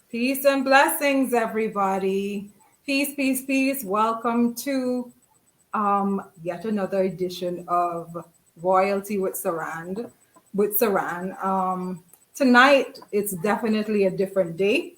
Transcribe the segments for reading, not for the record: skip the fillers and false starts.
Peace and blessings, everybody. Peace, peace, peace. Welcome to yet another edition of Royalty with Saran. Tonight, it's definitely a different day,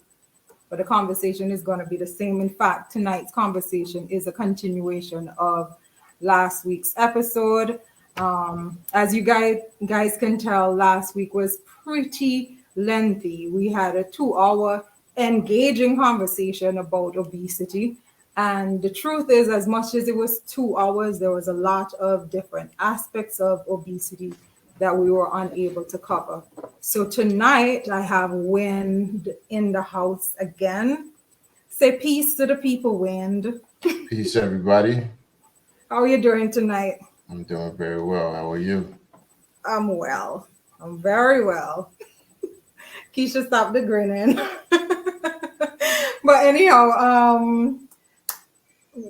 but the conversation is going to be the same. In fact, tonight's conversation is a continuation of last week's episode. As you guys can tell, last week was pretty lengthy. We had a 2 hour engaging conversation about obesity. And the truth is, as much as it was 2 hours, there was a lot of different aspects of obesity that we were unable to cover. So tonight I have Wind in the house again. Say peace to the people, Wind. Peace, everybody. How are you doing tonight? I'm doing very well. How are you? I'm well. I'm very well. Keisha, stop the grinning. But anyhow,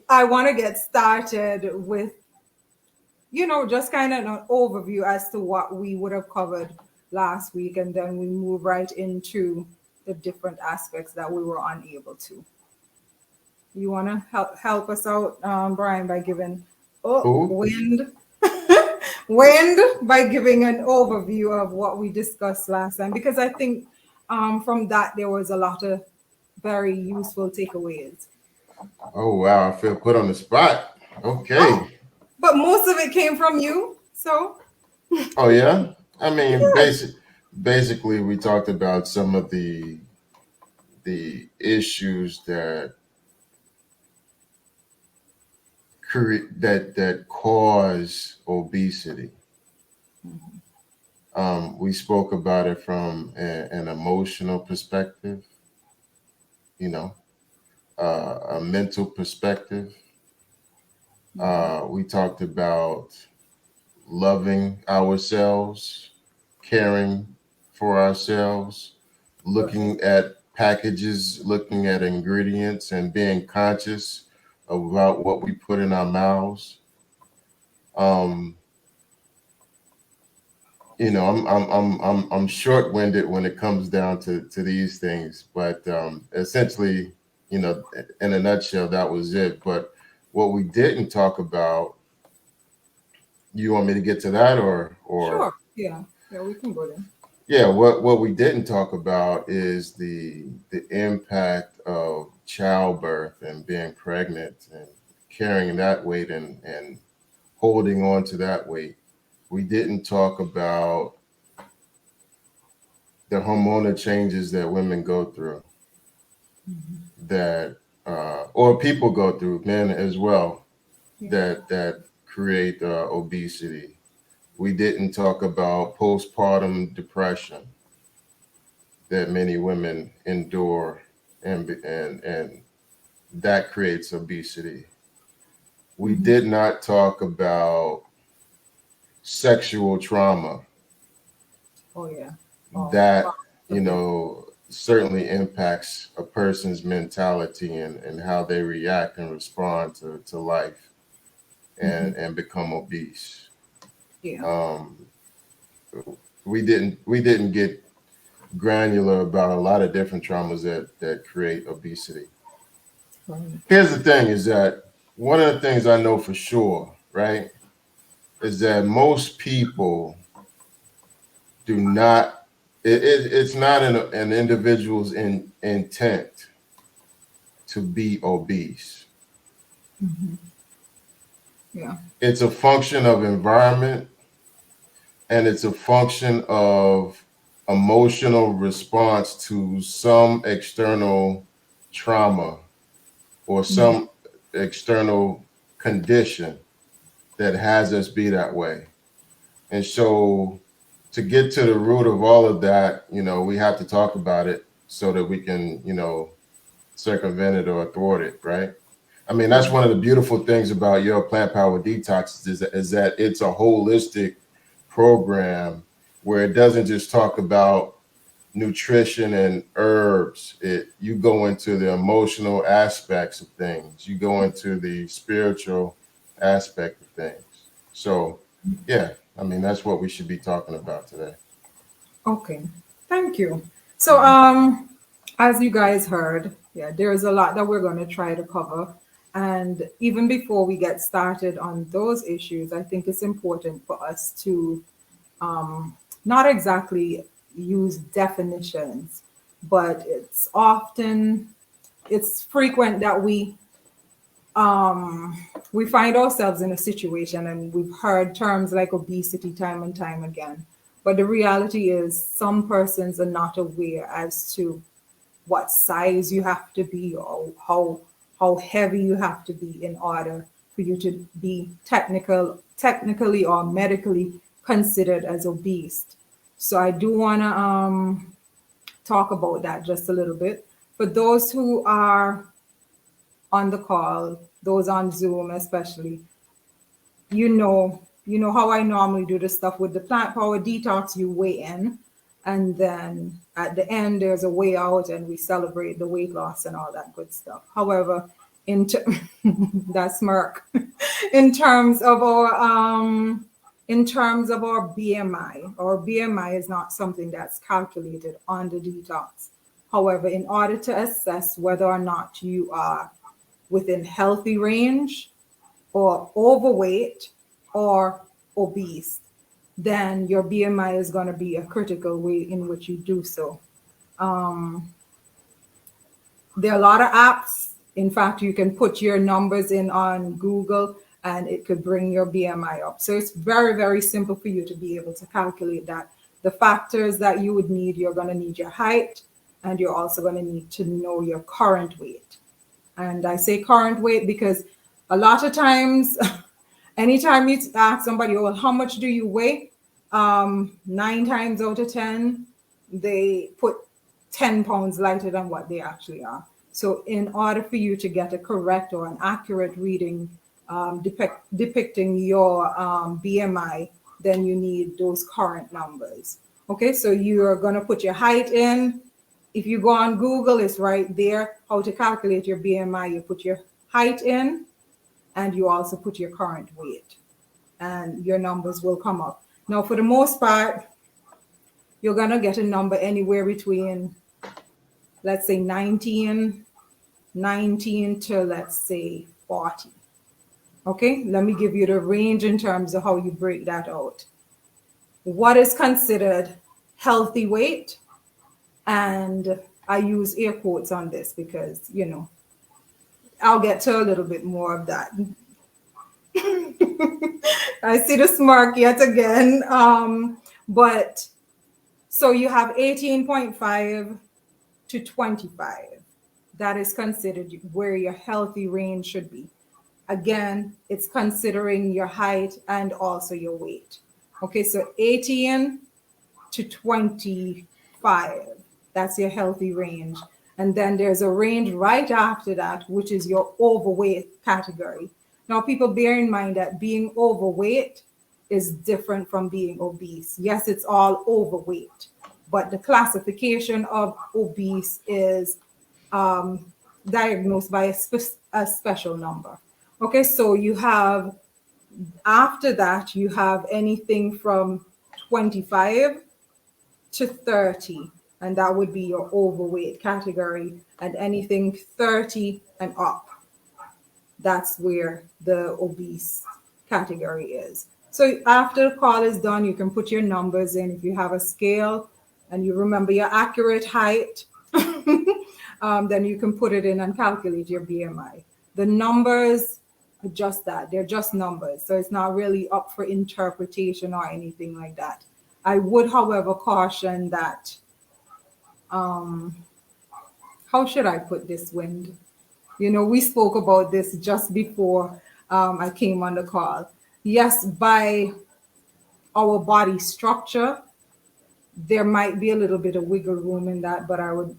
I want to get started with, just kind of an overview as to what we would have covered last week, and then we move right into the different aspects that we were unable to. You want to help us out, Brian, by giving Who? Wind Wind by giving an overview of what we discussed last time, because I think from that there was a lot of very useful takeaways. Oh, wow. I feel put on the spot. Oh, Okay. but most of it came from you, so Oh, yeah. I mean, yes. basically, we talked about some of the issues that that cause obesity. We spoke about it from an emotional perspective, you know, a mental perspective. We talked about loving ourselves, caring for ourselves, Right. looking at packages, looking at ingredients, and being conscious about what we put in our mouths. Um, I'm short-winded when it comes down to these things, but essentially, in a nutshell, that was it. But what we didn't talk about, you want me to get to that, or Sure. Yeah. Yeah, we can go there. yeah, what we didn't talk about is the impact of childbirth and being pregnant and carrying that weight and holding on to that weight. We didn't talk about the hormonal changes that women go through, that or people go through, men as well, Yeah. that create obesity. We didn't talk about postpartum depression that many women endure, and that creates obesity. We Hmm. did not talk about sexual trauma Oh yeah. Oh wow. that A big. certainly impacts a person's mentality and how they react and respond to life Hmm. and become obese. Yeah. um, we didn't get granular about a lot of different traumas that create obesity. Right. Here's the thing is that one of the things I know for sure, right, is that most people do not, it's not an individual's intent to be obese. Hmm. Yeah. It's a function of environment, and it's a function of emotional response to some external trauma or Hmm. some external condition that has us be that way. And so to get to the root of all of that, we have to talk about it so that we can, circumvent it or thwart it, right? I mean, that's Right. one of the beautiful things about your plant power detox is that it's a holistic program where it doesn't just talk about nutrition and herbs. You go into the emotional aspects of things. You go into the spiritual aspect of things. So, yeah, I mean, that's what we should be talking about today. Okay. Thank you. So Mhm. as you guys heard, yeah, there's a lot that we're going to try to cover. And even before we get started on those issues, I think it's important for us to not exactly use definitions, but it's frequent that we find ourselves in a situation and we've heard terms like obesity time and time again. But the reality is some persons are not aware as to what size you have to be or how heavy you have to be in order for you to be technically or medically considered as obese. So I do want to talk about that just a little bit. For those who are on the call, those on Zoom especially, you know how I normally do the stuff with the plant power detox. You weigh in, and then at the end there's a way out, and we celebrate the weight loss and all that good stuff. However, in that smirk, in terms of our BMI, our BMI is not something that's calculated on the detox. However, in order to assess whether or not you are within healthy range or overweight or obese, then your BMI is going to be a critical way in which you do so. There are a lot of apps. In fact, you can put your numbers in on Google and it could bring your BMI up. So it's very, very simple for you to be able to calculate that. The factors that you would need, you're going to need your height, and you're also going to need to know your current weight. And I say current weight because a lot of times, anytime you ask somebody, well, how much do you weigh? 9 times out of 10, they put 10 pounds lighter than what they actually are. So in order for you to get a correct or an accurate reading depicting your BMI, then you need those current numbers. Okay, so you're going to put your height in. If you go on Google, it's right there, how to calculate your BMI. You put your height in, and you also put your current weight, and your numbers will come up. Now, for the most part, you're going to get a number anywhere between, let's say, 19 to, let's say, 40. Okay, let me give you the range in terms of how you break that out. What is considered healthy weight? And I use air quotes on this because, I'll get to a little bit more of that. I see the smirk yet again. But so you have 18.5 to 25. That is considered where your healthy range should be. Again, it's considering your height and also your weight. Okay, so 18 to 25, that's your healthy range. And then there's a range right after that, which is your overweight category. Now, people bear in mind that being overweight is different from being obese. Yes, it's all overweight, but the classification of obese is diagnosed by a special number. Okay, so you have, after that, you have anything from 25 to 30, and that would be your overweight category, and anything 30 and up, that's where the obese category is. So after the call is done, you can put your numbers in. If you have a scale and you remember your accurate height, then you can put it in and calculate your BMI. The numbers are just that. They're just numbers. So it's not really up for interpretation or anything like that. I would, however, caution that, how should I put this, Wind? We spoke about this just before I came on the call. Yes, by our body structure, there might be a little bit of wiggle room in that, but I would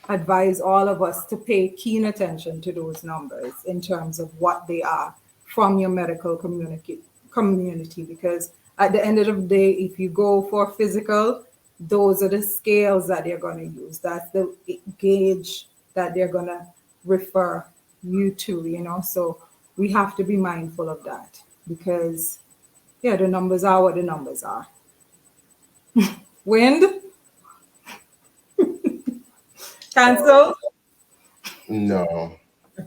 advise all of us to pay keen attention to those numbers in terms of what they are from your medical community, because at the end of the day, if you go for physical, those are the scales that they're going to use. That's the gauge that they're going to refer you to, so we have to be mindful of that because, yeah, the numbers are what the numbers are. Wind? Cancelled? No,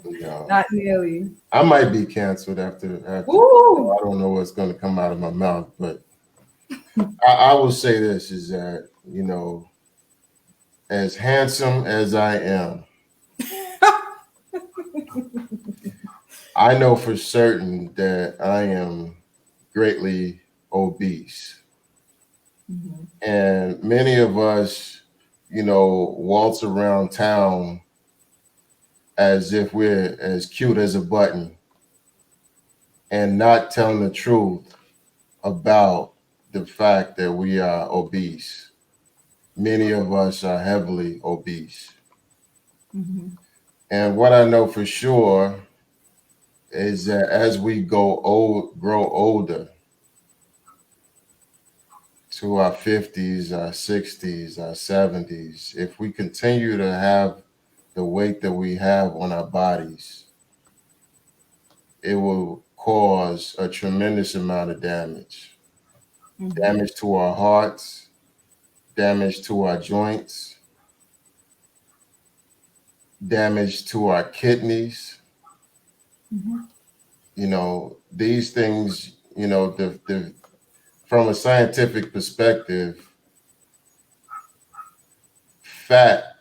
no. Not nearly. I might be canceled after. Ooh. I don't know what's going to come out of my mouth, but I will say this is that, as handsome as I am, I know for certain that I am greatly obese. Mhm. And many of us, waltz around town as if we're as cute as a button and not telling the truth about the fact that we are obese. Many of us are heavily obese. Mhm. And what I know for sure is that as we grow older to our 50s, our 60s, our 70s, if we continue to have the weight that we have on our bodies, it will cause a tremendous amount of damage. Mhm. Damage to our hearts, damage to our joints, damage to our kidneys. Mhm. These things, from a scientific perspective, fat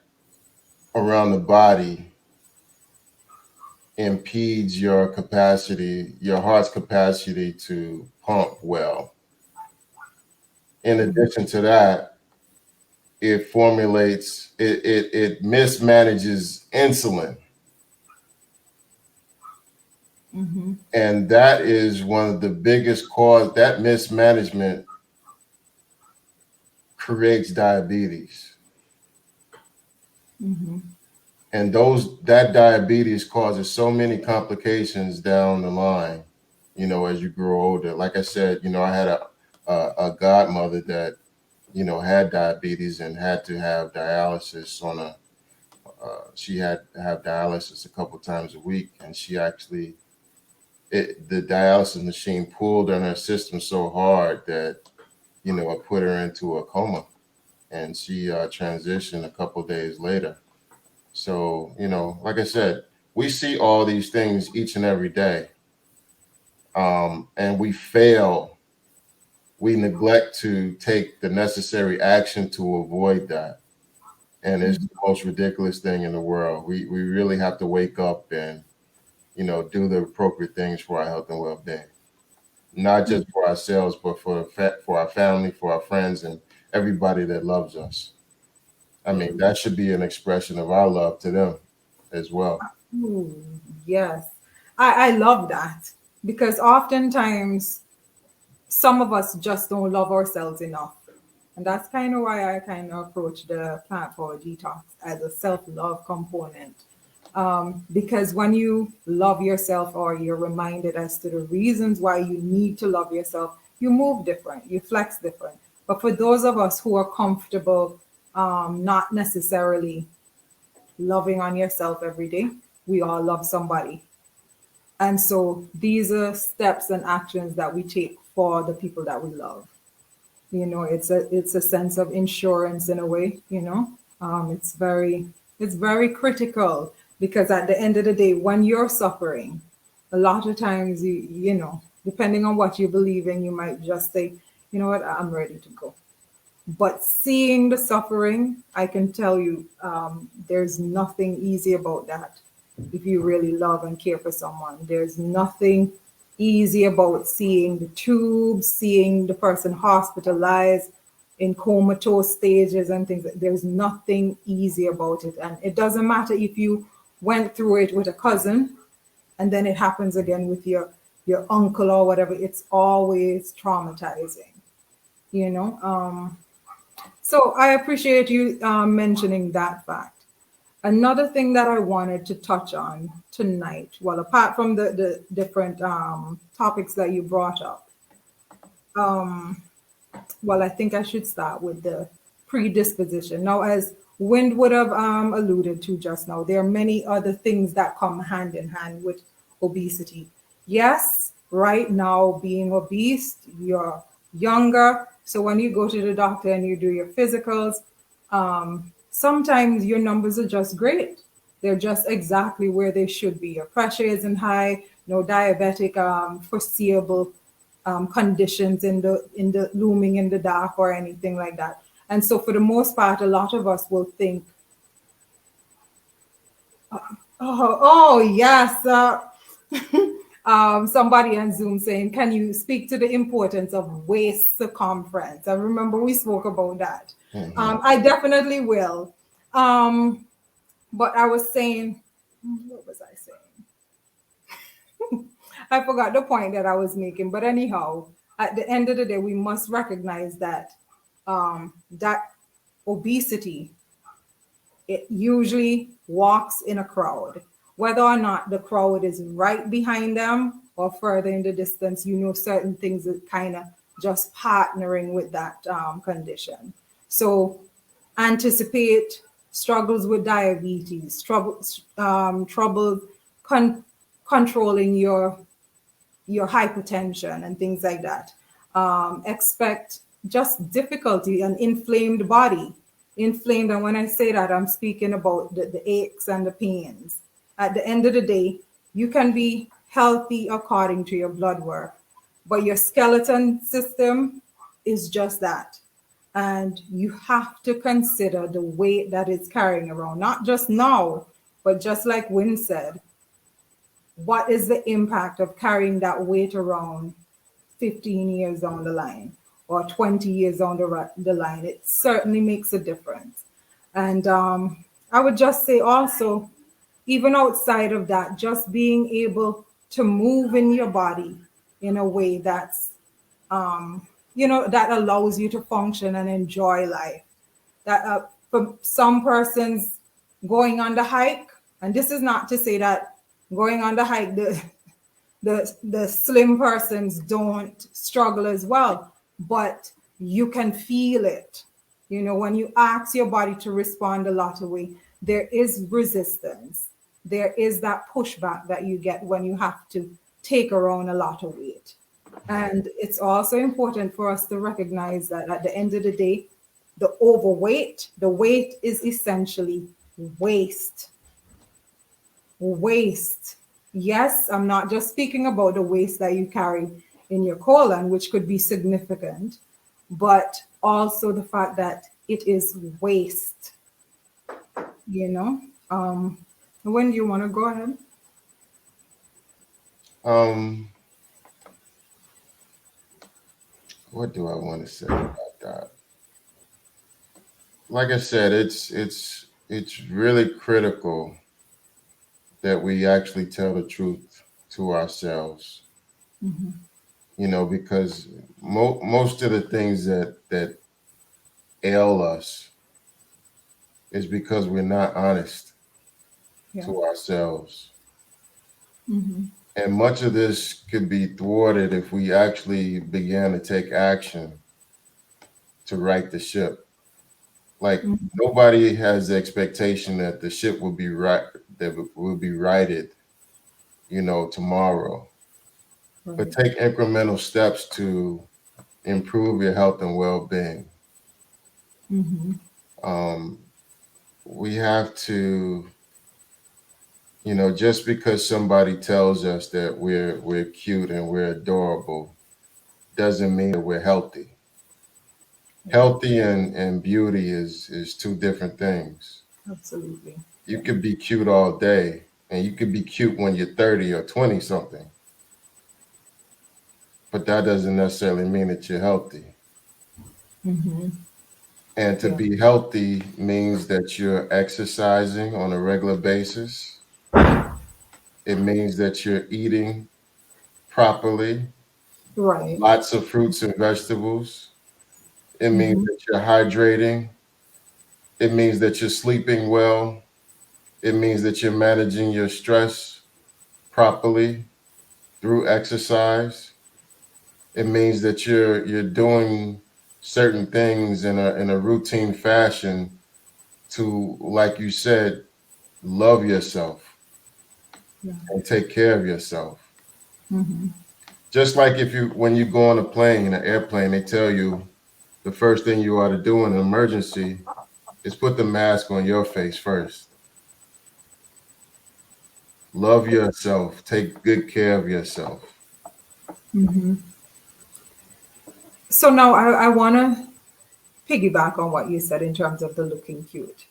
around the body impedes your heart's capacity to pump well. In Mhm. addition to that, it mismanages insulin. Mhm. And that is one of the biggest cause. That mismanagement creates diabetes. Mhm. And that diabetes causes so many complications down the line, as you grow older. Like I said, I had a godmother that, had diabetes and had to have dialysis she had to have dialysis a couple times a week. And she actually, the dialysis machine pulled on her system so hard that, it put her into a coma, and she transitioned a couple days later. So, like I said, we see all these things each and every day, and we neglect to take the necessary action to avoid that. And it's the most ridiculous thing in the world. We really have to wake up and, do the appropriate things for our health and well-being, not just for ourselves, but for our family, for our friends, and everybody that loves us. I mean, that should be an expression of our love to them as well. Ooh, yes. I love that because oftentimes some of us just don't love ourselves enough. And that's kind of why I kind of approach the plant power detox as a self-love component. Because when you love yourself or you're reminded as to the reasons why you need to love yourself, you move different, you flex different. But for those of us who are comfortable, not necessarily loving on yourself every day, we all love somebody. And so these are steps and actions that we take for the people that we love. It's a sense of insurance in a way. It's very critical because at the end of the day, when you're suffering, a lot of times depending on what you believe in, you might just say, you know what, I'm ready to go. But seeing the suffering, I can tell you, there's nothing easy about that. If you really love and care for someone, there's nothing easy about seeing the tubes, seeing the person hospitalized in comatose stages and things. There's nothing easy about it. And it doesn't matter if you went through it with a cousin and then it happens again with your uncle or whatever. It's always traumatizing, you know. So I appreciate you mentioning that fact. Another thing that I wanted to touch on tonight, well, apart from the different topics that you brought up, well, I think I should start with the predisposition. Now, as Wind would have alluded to just now, there are many other things that come hand in hand with obesity. Yes, right now, being obese, you're younger. So when you go to the doctor and you do your physicals, sometimes your numbers are just great. They're just exactly where they should be. Your pressure isn't high, no diabetic foreseeable conditions in the looming in the dark or anything like that. And so for the most part, a lot of us will think, oh yes, somebody on Zoom saying, can you speak to the importance of waist circumference? I remember we spoke about that. Mhm. I definitely will. Um, but I was saying, what was I saying? I forgot the point that I was making. But anyhow, at the end of the day, we must recognize that that obesity, it usually walks in a crowd. Whether or not the crowd is right behind them or further in the distance, you know, certain things are kind of just partnering with that condition. So anticipate struggles with diabetes, trouble con- controlling your hypertension and things like that. Expect just difficulty, an inflamed body. Inflamed, and when I say that, I'm speaking about the aches and the pains. At the end of the day, you can be healthy according to your blood work, but your skeleton system is just that. And you have to consider the weight that it's carrying around, not just now, but just like Wynn said, what is the impact of carrying that weight around 15 years down the line or 20 years down the line? It certainly makes a difference. And I would just say also, even outside of that, just being able to move in your body in a way that's, that allows you to function and enjoy life. That for some persons, going on the hike, and this is not to say that going on the hike, the slim persons don't struggle as well, but you can feel it. You know, when you ask your body to respond a lot of way, there is resistance. There is that pushback that you get when you have to take around a lot of weight. And it's also important for us to recognize that at the end of the day, the weight is essentially waste. Waste. Yes, I'm not just speaking about the waste that you carry in your colon, which could be significant, but also the fact that it is waste, you know. When do you want to go ahead? Um, what do I want to say about that? Like I said, it's really critical that we actually tell the truth to ourselves. Because most of the things that ail us is because we're not honest Yeah. to ourselves. And much of this could be thwarted if we actually began to take action to right the ship. Like nobody has the expectation that the ship will be right, that will be righted, tomorrow. But Right. take incremental steps to improve your health and well-being. Um, we have to, just because somebody tells us that we're cute and we're adorable, doesn't mean that we're healthy. Healthy and beauty is two different things. Absolutely. You could be cute all day, and you could be cute when you're 30 or 20 something, but that doesn't necessarily mean that you're healthy. And to Yeah. be healthy means that you're exercising on a regular basis. It means that you're eating properly, Right. lots of fruits and vegetables. It means that you're hydrating. It means that you're sleeping well. It means that you're managing your stress properly through exercise. It means that you're doing certain things in a routine fashion to, like you said, love yourself Yeah. and take care of yourself. Just like when you go on a plane, an airplane, they tell you the first thing you ought to do in an emergency is put the mask on your face first. Love yourself. Take good care of yourself. So now I want to piggyback on what you said in terms of the looking cute.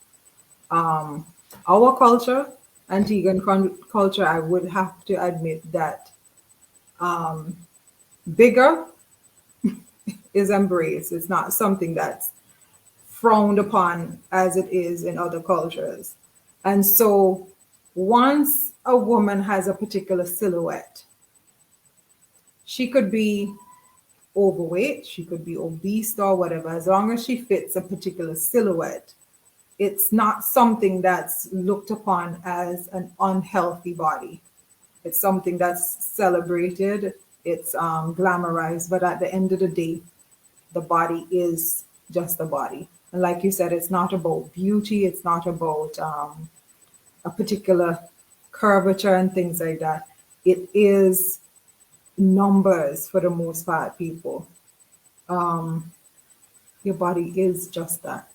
Um, our culture, Antiguan culture, I would have to admit that bigger is embraced. It's not something that's frowned upon as it is in other cultures. And so once a woman has a particular silhouette, she could be overweight, she could be obese or whatever, as long as she fits a particular silhouette, it's not something that's looked upon as an unhealthy body. It's something that's celebrated, it's glamorized, but at the end of the day, the body is just a body. And like you said, it's not about beauty, it's not about a particular curvature and things like that. It is numbers for the most part, people. Your body is just that.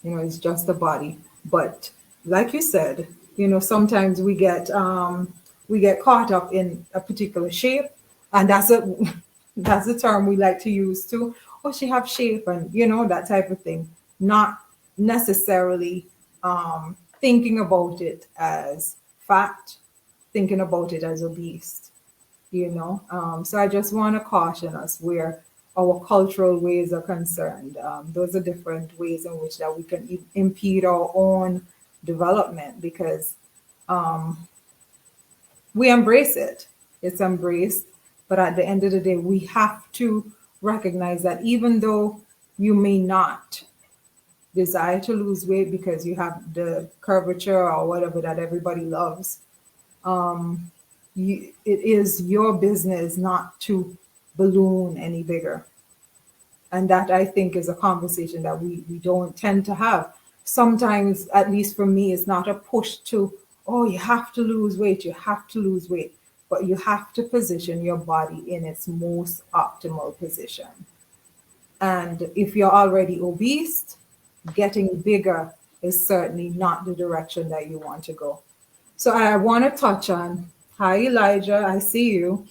It's just a body. But like you said, sometimes we get caught up in a particular shape, and that's the term we like to use too. Oh, she have shape, and that type of thing. Not necessarily thinking about it as fat, thinking about it as obese. So I just want to caution us where our cultural ways are concerned. Those are different ways in which that we can impede our own development, because we embrace it. It's embraced, but at the end of the day, we have to recognize that even though you may not desire to lose weight because you have the curvature or whatever that everybody loves, it is your business not to balloon any bigger. And that, I think, is a conversation that we don't tend to have. Sometimes, at least for me, it's not a push to, oh, you have to lose weight, you have to lose weight, but you have to position your body in its most optimal position. And if you're already obese, getting bigger is certainly not the direction that you want to go. So I want to touch on, hi Elijah, I see you.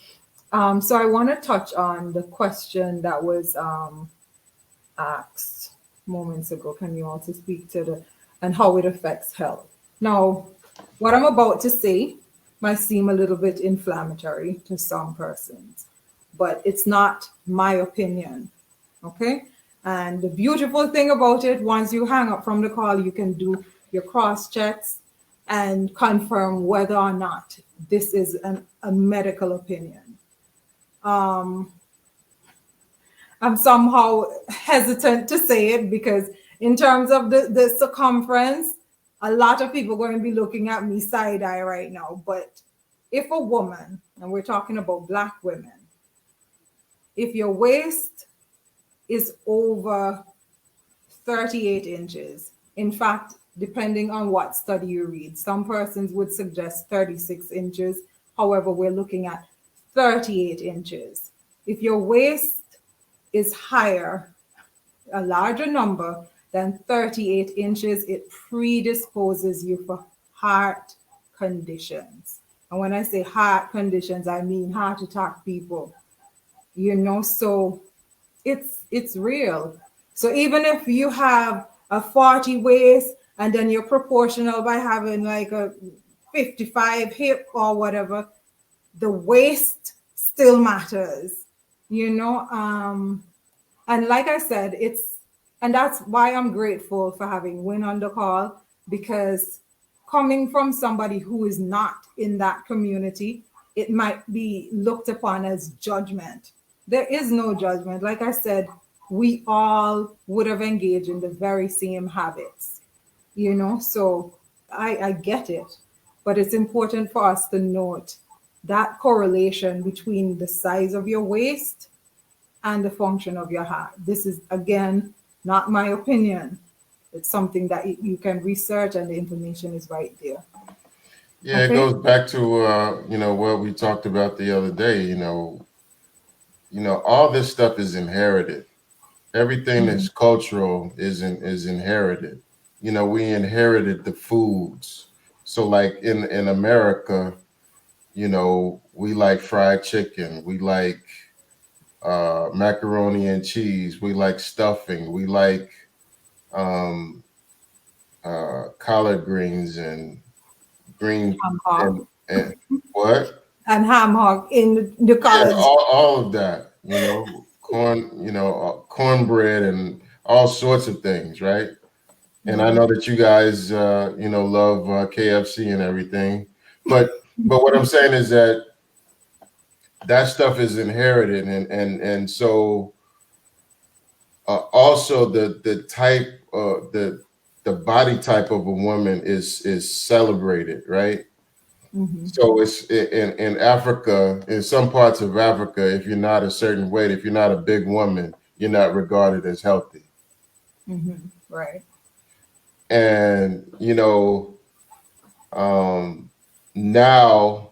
So I want to touch on the question that was asked moments ago. Can you also speak to and how it affects health? Now, what I'm about to say might seem a little bit inflammatory to some persons, but it's not my opinion. Okay. And the beautiful thing about it, once you hang up from the call, you can do your cross checks and confirm whether or not this is a medical opinion. I'm somehow hesitant to say it because in terms of the circumference, a lot of people are going to be looking at me side eye right now. But if a woman, and we're talking about Black women, if your waist is over 38 inches, in fact, depending on what study you read, some persons would suggest 36 inches. However, we're looking at 38 inches. If your waist is higher, a larger number than 38 inches, it predisposes you for heart conditions. And when I say heart conditions, I mean heart attack, people. So it's real. So even if you have a 40 waist and then you're proportional by having like a 55 hip or whatever, the waist still matters, and like I said, and that's why I'm grateful for having Win on the call, because coming from somebody who is not in that community, it might be looked upon as judgment. There is no judgment. Like I said, we all would have engaged in the very same habits, so I get it. But it's important for us to note that correlation between the size of your waist and the function of your heart. This is, again, not my opinion. It's something that you can research, and the information is right there. Yeah, it Okay. goes back to what we talked about the other day. All this stuff is inherited. Everything that's cultural is inherited. we inherited the foods. So like in America, we like fried chicken, we like macaroni and cheese, we like stuffing, we like um, collard greens and green Ham hock and what? and ham hock in the Yeah, college. all of that, corn, cornbread and all sorts of things, right? And I know that you guys, love KFC and everything, but what I'm saying is that that stuff is inherited, and so also the type, the body type of a woman is celebrated, right? Mm-hmm. So it's in Africa, in some parts of Africa, if you're not a certain weight, if you're not a big woman, you're not regarded as healthy. Mm-hmm. Right. And now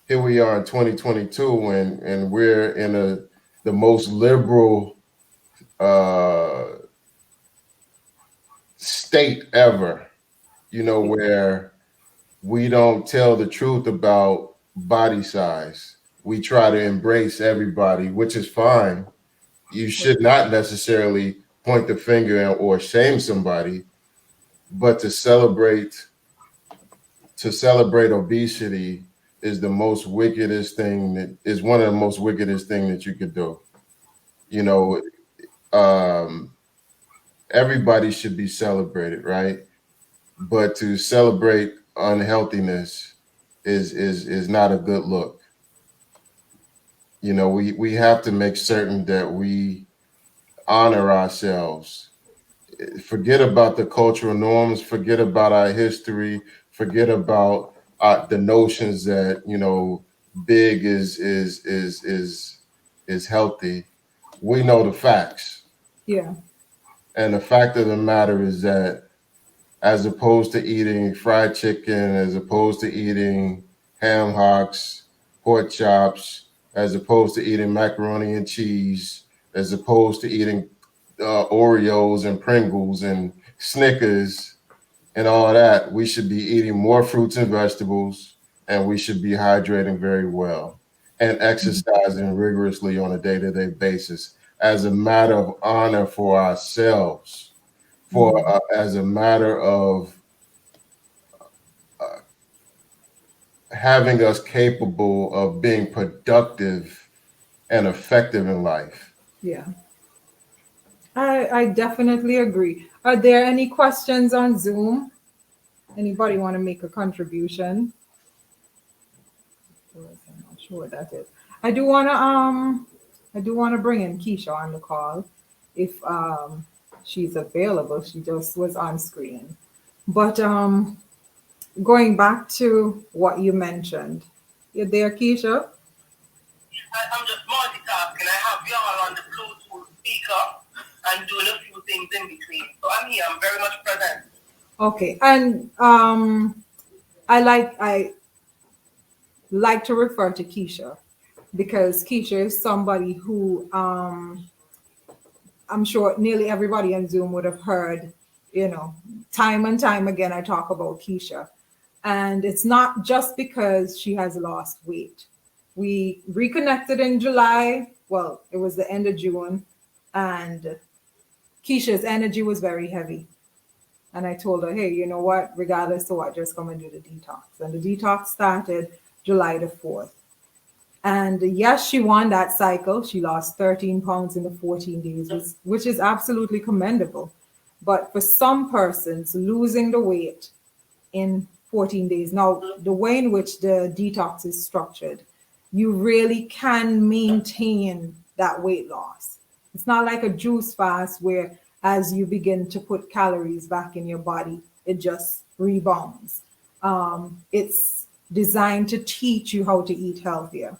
here we are in 2022, and we're in the most liberal uh, state ever. Where we don't tell the truth about body size. We try to embrace everybody, which is fine. You should not necessarily point the finger or shame somebody, but to celebrate obesity is the most wickedest thing, that is one of the most wickedest thing that you could do. You know, um, everybody should be celebrated, right? But to celebrate unhealthiness is not a good look. We have to make certain that we honor ourselves. Forget about the cultural norms, forget about our history, forget about the notions that big is healthy. We know the facts, Yeah. and the fact of the matter is that, as opposed to eating fried chicken, as opposed to eating ham hocks, pork chops, as opposed to eating macaroni and cheese, as opposed to eating Oreos and Pringles and Snickers and all that, we should be eating more fruits and vegetables, and we should be hydrating very well and exercising rigorously on a day-to-day basis as a matter of honor for ourselves, for Mm-hmm. as a matter of uh, having us capable of being productive and effective in life. Yeah. I definitely agree. Are there any questions on Zoom? Anybody want to make a contribution? I'm not sure what that is. I do want to bring in Keisha on the call if she's available. She just was on screen. But going back to what you mentioned. You there, Keisha? I'm just multitasking. I have y'all on the Bluetooth speaker and doing a few things in between. So I'm here. I'm very much present. Okay. And I like to refer to Keisha because Keisha is somebody who I'm sure nearly everybody on Zoom would have heard, time and time again, I talk about Keisha. And it's not just because she has lost weight. We reconnected in July. Well, it was the end of June. And Keisha's energy was very heavy. And I told her, hey, you know what? Regardless of what, just come and do the detox. And the detox started July the 4th. And yes, she won that cycle. She lost 13 pounds in the 14 days, which is absolutely commendable. But for some persons, losing the weight in 14 days, now, the way in which the detox is structured, you really can maintain that weight loss. It's not like a juice fast where as you begin to put calories back in your body, it just rebounds. It's designed to teach you how to eat healthier.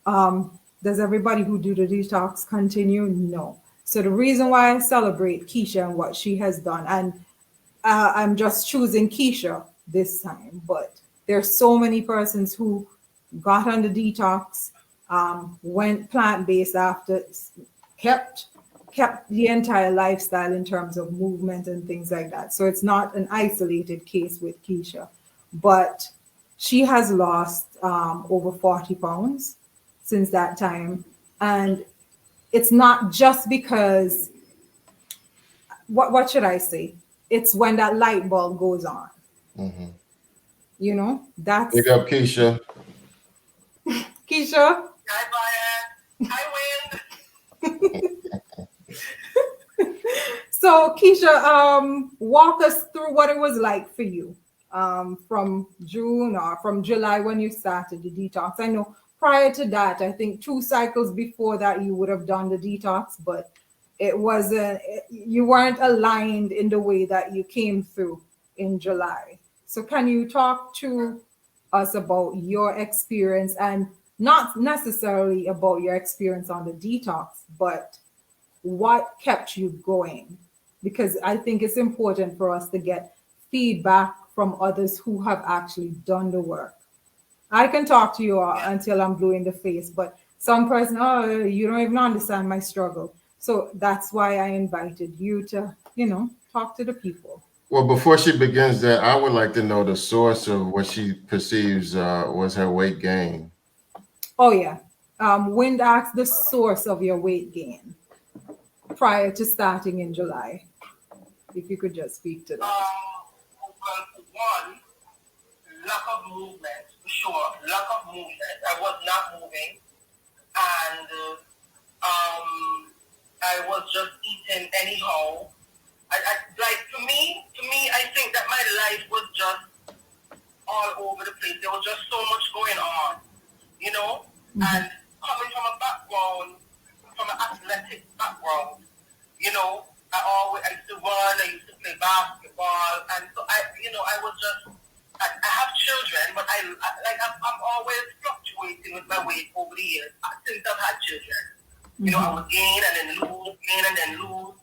Does everybody who do the detox continue? No. So the reason why I celebrate Keisha and what she has done, and I'm just choosing Keisha this time, but there's so many persons who got on the detox, went plant-based after, kept kept the entire lifestyle in terms of movement and things like that. So it's not an isolated case with Keisha, but she has lost over 40 pounds since that time. And it's not just because, what should I say? It's when that light bulb goes on. Mm-hmm. You know, that's Big up, Keisha. Keisha. Hi, Brian. Hi, Wayne. So Keisha, walk us through what it was like for you from June or from July when you started the detox. I know prior to that, I think 2 cycles before that you would have done the detox, but it wasn't, you weren't aligned in the way that you came through in July. So can you talk to us about your experience, and not necessarily about your experience on the detox, but what kept you going? Because I think it's important for us to get feedback from others who have actually done the work. I can talk to you until I'm blue in the face, but some person, oh, you don't even understand my struggle. So that's why I invited you to, talk to the people. Well, before she begins that, I would like to know the source of what she perceives was her weight gain. Oh, yeah. Wind asked the source of your weight gain prior to starting in July. If you could just speak to that. Well, for one, lack of movement, for sure. Lack of movement. I was not moving. And I was just eating anyhow. To me, I think that my life was just all over the place. There was just so much going on, Mm-hmm. And coming from a background, from an athletic background, I used to run, I used to play basketball, and so I was just, I have children, but I'm always fluctuating with my weight over the years since I've had children. Mm-hmm. I would gain and then lose, gain and then lose,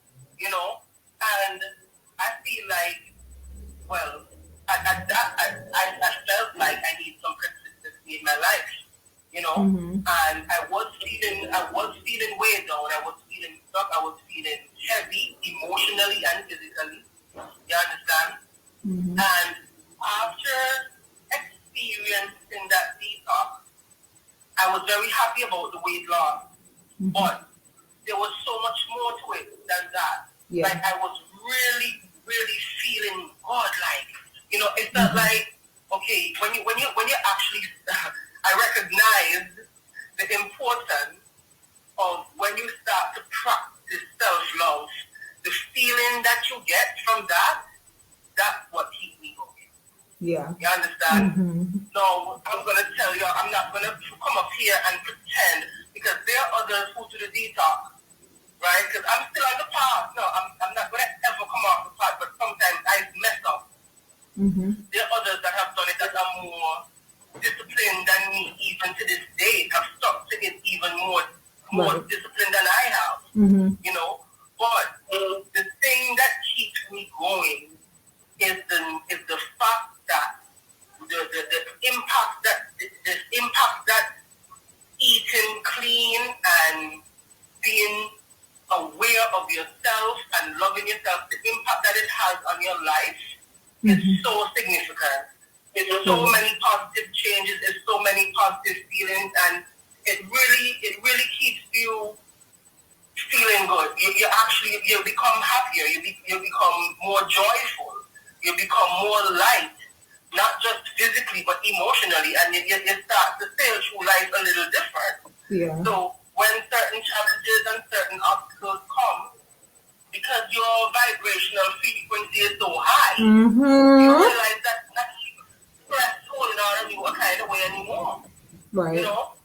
and I feel like, well, I felt like I need some consistency in my life, Mm-hmm. and I was feeling weighed down, I was feeling stuck, I was feeling heavy emotionally and physically. You understand? Mm-hmm. And after experiencing that detox, I was very happy about the weight loss, Mm-hmm. but there was so much more to it than that. Yeah. Like I was really, really feeling God-like. It felt Mm-hmm. like, okay, when you actually, I recognized the importance of when you start to practice self-love, the feeling that you get from that's what keeps me going. Yeah. You understand? Mm-hmm. So I'm going to tell you, I'm not going to come up here and pretend, because there are others who do the detox, right? Because I'm still on the path. No, I'm not going to ever come off the path, but sometimes I mess up. Mm-hmm. There are others that have done it that are more disciplined than me, even to this day, have stuck to it even more Right. disciplined than I have. Mm-hmm. But the thing that keeps me going is the fact that the impact that eating clean and being aware of yourself and loving yourself, the impact that it has on your life is so significant. There's so many positive changes, there's so many positive feelings, and it really keeps you feeling good. You become happier, you become more joyful, you become more light, not just physically but emotionally, and you start to sail through life a little different. Yeah. So when certain challenges and certain obstacles come, because your vibrational frequency is so high, Mm-hmm. you realize that not stress holding on you a kind of way anymore. Right. So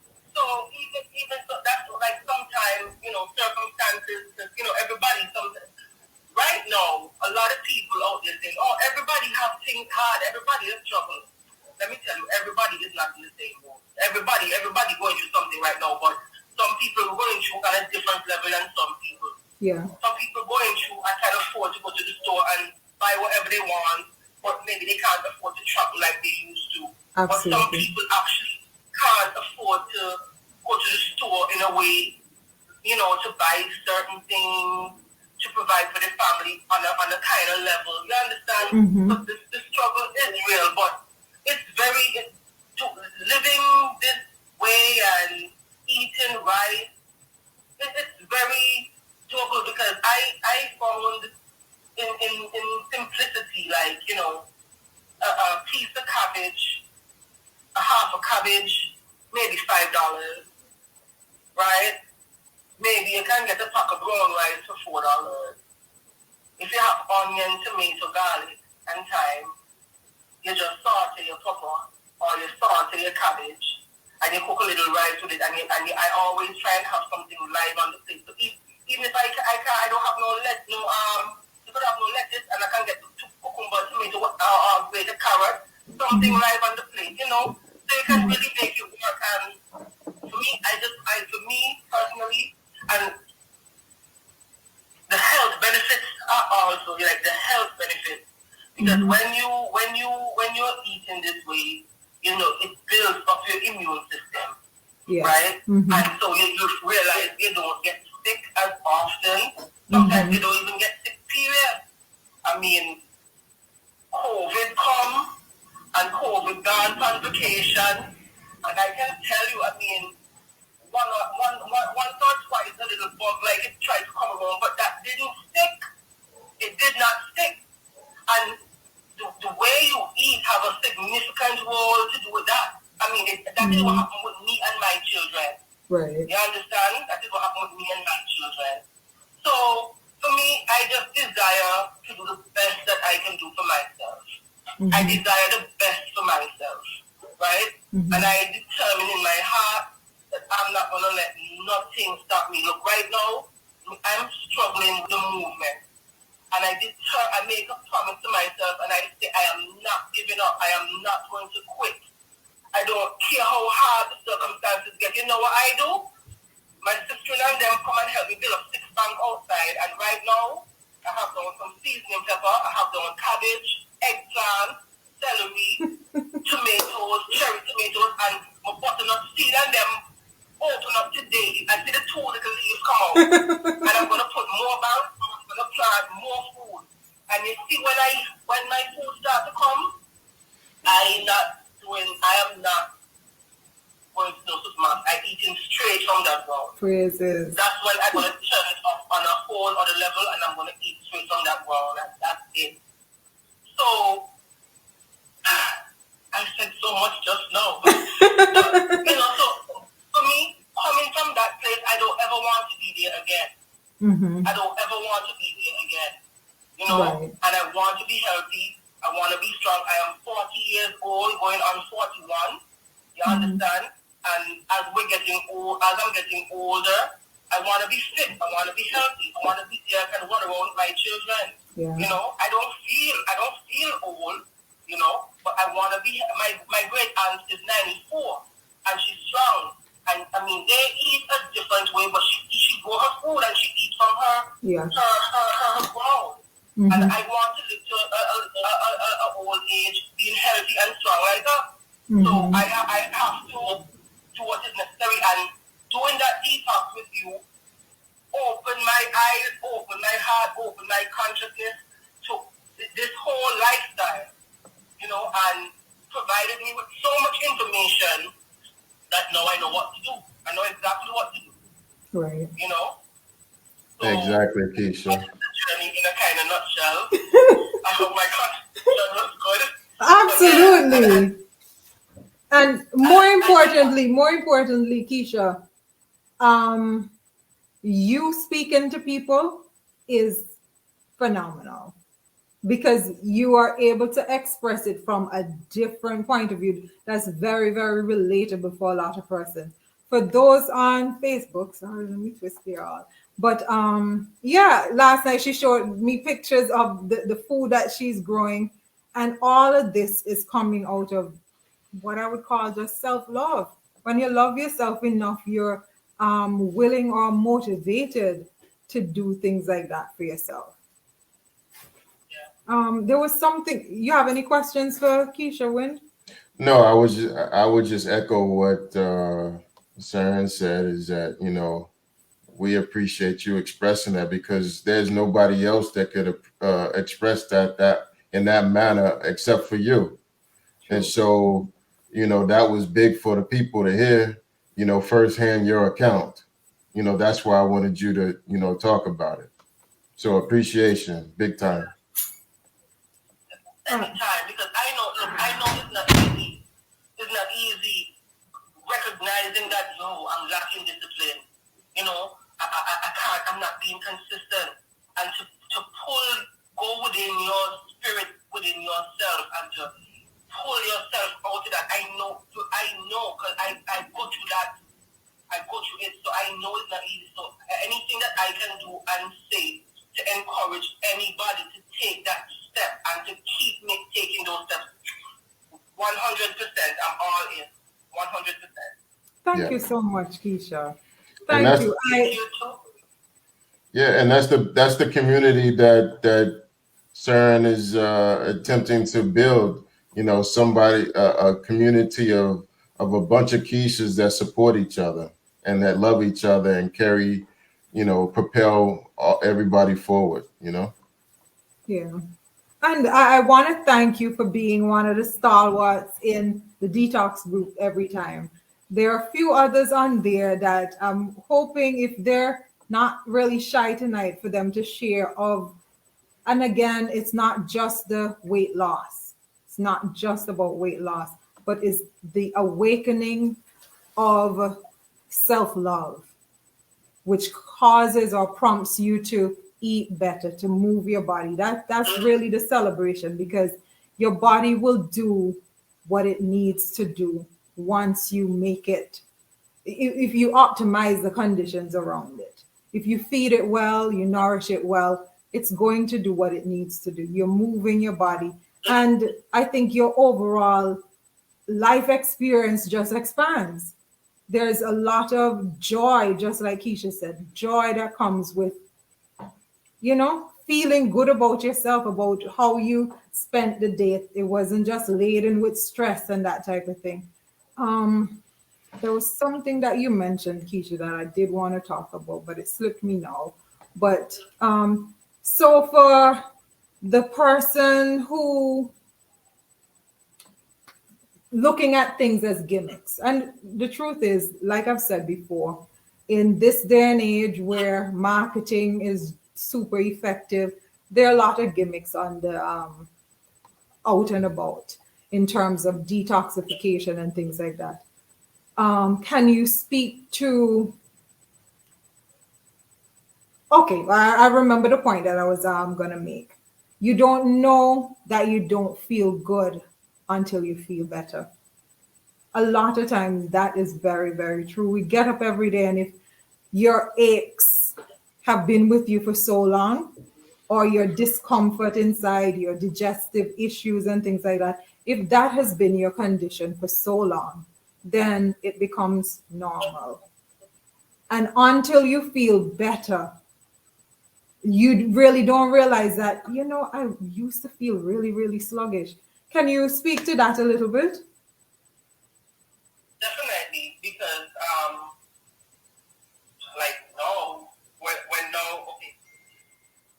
even so, that's like sometimes, circumstances, everybody, right now, a lot of people out there saying, oh, everybody have things hard, everybody has trouble. Let me tell you, everybody is not in the same boat. Everybody going through something right now, but some people are going through at a different level than some people. Yeah. Some people going through and can afford to go to the store and buy whatever they want, but maybe they can't afford to travel like they used to. Absolutely. But some people actually can't afford to go to the store in a way, to buy certain things, to provide for the family on a kind of level. You understand? Mm-hmm. So the struggle is real, but it's living this way and eating right. It's very doable because I found in simplicity, like, a piece of cabbage, a half a cabbage, maybe $5, right? Maybe you can get a pack of brown rice for $4. If you have onion, tomato, garlic, and thyme, you just saute your pepper or you saute your cabbage and you cook a little rice with it. And I always try and have something live on the plate. So even if I don't have no lettuce, if I have no lettuce and I can get cucumber, tomato, grated carrot, something live on the plate, So you can really make it work. And for me personally, and the health benefits are also like the health benefits because when you're eating this way, it builds up your immune system, right? Mm-hmm. And so you realize you don't get sick as often. Sometimes you don't even get sick. Period. I mean, COVID come and COVID gone on vacation, and I can tell you, I mean, once or twice a little bug like it tried to come around, but that didn't stick. It did not stick. And the way you eat have a significant role to do with that. I mean, that is what happened with me and my children. Right. You understand? That is what happened with me and my children. So, for me, I just desire to do the best that I can do for myself. I desire the best for myself, right? And I determine in my heart that I'm not going to let nothing stop me. Look, right now, I'm struggling with the movement. And I make a promise to myself and I say, I am not giving up. I am not going to quit. I don't care how hard the circumstances get. You know what I do? My sister and them come and help me build a 6-bank outside. And right now, I have done some seasoning pepper. I have done cabbage, eggplant, celery, tomatoes, cherry tomatoes, and my butternut seed and them open up today. I see the 2 little leaves come out. And I'm going to put more banks. I'm going to plant more food. And you see, when my food starts to come, I am not going to no supermarket. I'm eating straight from that ground. Praises. That's when I'm going to turn it up on a whole other level and I'm going to eat straight from that ground. And that's it. So, I said so much just now. So for me, coming from that place, I don't ever want to be there again. I don't ever want to be there again. Right. And I want to be healthy. I want to be strong. I am 40 years old, going on 41. You understand? And as I'm getting older, I want to be fit. I want to be healthy. I want to be there and run around with my children. Yeah. I don't feel old. But I want to be. My great aunt is 94, and she's strong. And I mean, they eat a different way, but she grow her food and she eats from her ground. And I want to live to a old age, being healthy and strong like that. So I have to do what is necessary, and doing that detox with you open my eyes, open my heart, open my consciousness to this whole lifestyle, and provided me with so much information that now I know what to do. I know exactly what to do. Right. So exactly, Keisha. That's the journey in a kind of nutshell. I hope my contribution was good. Absolutely. And more importantly, Keisha, you speaking to people is phenomenal because you are able to express it from a different point of view that's very, very relatable for a lot of persons. For those on Facebook, sorry, let me twist here all. But last night she showed me pictures of the food that she's growing, and all of this is coming out of what I would call just self-love. When you love yourself enough, you're willing or motivated to do things like that for yourself. There was something. You have any questions for Keisha Wind? No, I would just echo what Saran said. Is that we appreciate you expressing that, because there's nobody else that could express that in that manner except for you. And so, that was big for the people to hear, firsthand your account. That's why I wanted you to, talk about it. So appreciation, big time. Anytime, because I know it's not easy. It's not easy recognizing that, I'm lacking discipline. I can't, I'm not being consistent. And to go within your spirit, within yourself, and to pull yourself out of that. I know, because I go through that. I go through it, so I know it's not easy. So anything that I can do and say to encourage anybody to take that step and to keep taking those steps, 100%, I'm all in. 100%. Thank you so much, Keisha. Thank you. Yeah, and that's the community that Saran is attempting to build. Somebody, a community of a bunch of Keishas that support each other and that love each other and carry, propel everybody forward. Yeah. And I want to thank you for being one of the stalwarts in the detox group every time. There are a few others on there that I'm hoping, if they're not really shy tonight, for them to share of. And again, it's not just the weight loss. It's not just about weight loss, but it's the awakening of self-love, which causes or prompts you to eat better, to move your body. That's really the celebration, because your body will do what it needs to do once you make it, if you optimize the conditions around it. If you feed it well, you nourish it well, it's going to do what it needs to do. You're moving your body. And I think your overall life experience just expands. There's a lot of joy, just like Keisha said, joy that comes with, feeling good about yourself, about how you spent the day. It wasn't just laden with stress and that type of thing. There was something that you mentioned, Keisha, that I did want to talk about, but it slipped me now. But so for the person who looking at things as gimmicks, and the truth is, like I've said before, in this day and age where marketing is super effective, there are a lot of gimmicks on the out and about in terms of detoxification and things like that. Can you speak to? Okay, I remember the point that I was going to make. You don't know that you don't feel good until you feel better. A lot of times that is very, very true. We get up every day, and if your aches have been with you for so long, or your discomfort inside, your digestive issues and things like that, if that has been your condition for so long, then it becomes normal. And until you feel better, you really don't realize that, I used to feel really, really sluggish. Can you speak to that a little bit? Definitely, because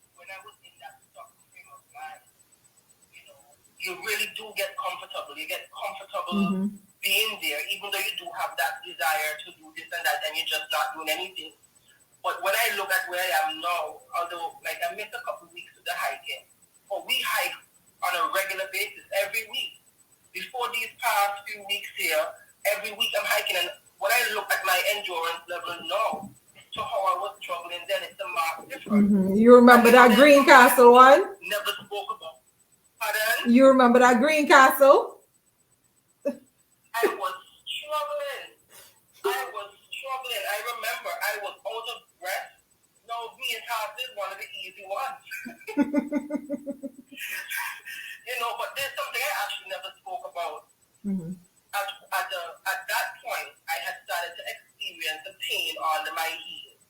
when I was in that stuck frame of mind, you really do get comfortable. You get comfortable being there, even though you do have that desire to do this and that, and you're just not doing anything. But when I look at where I am now, although I missed a couple of weeks to the hiking, but we hike on a regular basis every week. Before these past few weeks here, every week I'm hiking, and when I look at my endurance level now to how I was struggling then, it's a marked difference. You remember that Greencastle one? Never spoke about. Pardon? You remember that Greencastle? I was struggling. I remember I was out of breath. No, Greencastle is one of the easy ones. But there's something I actually never spoke about. At that point, I had started to experience the pain under my heels.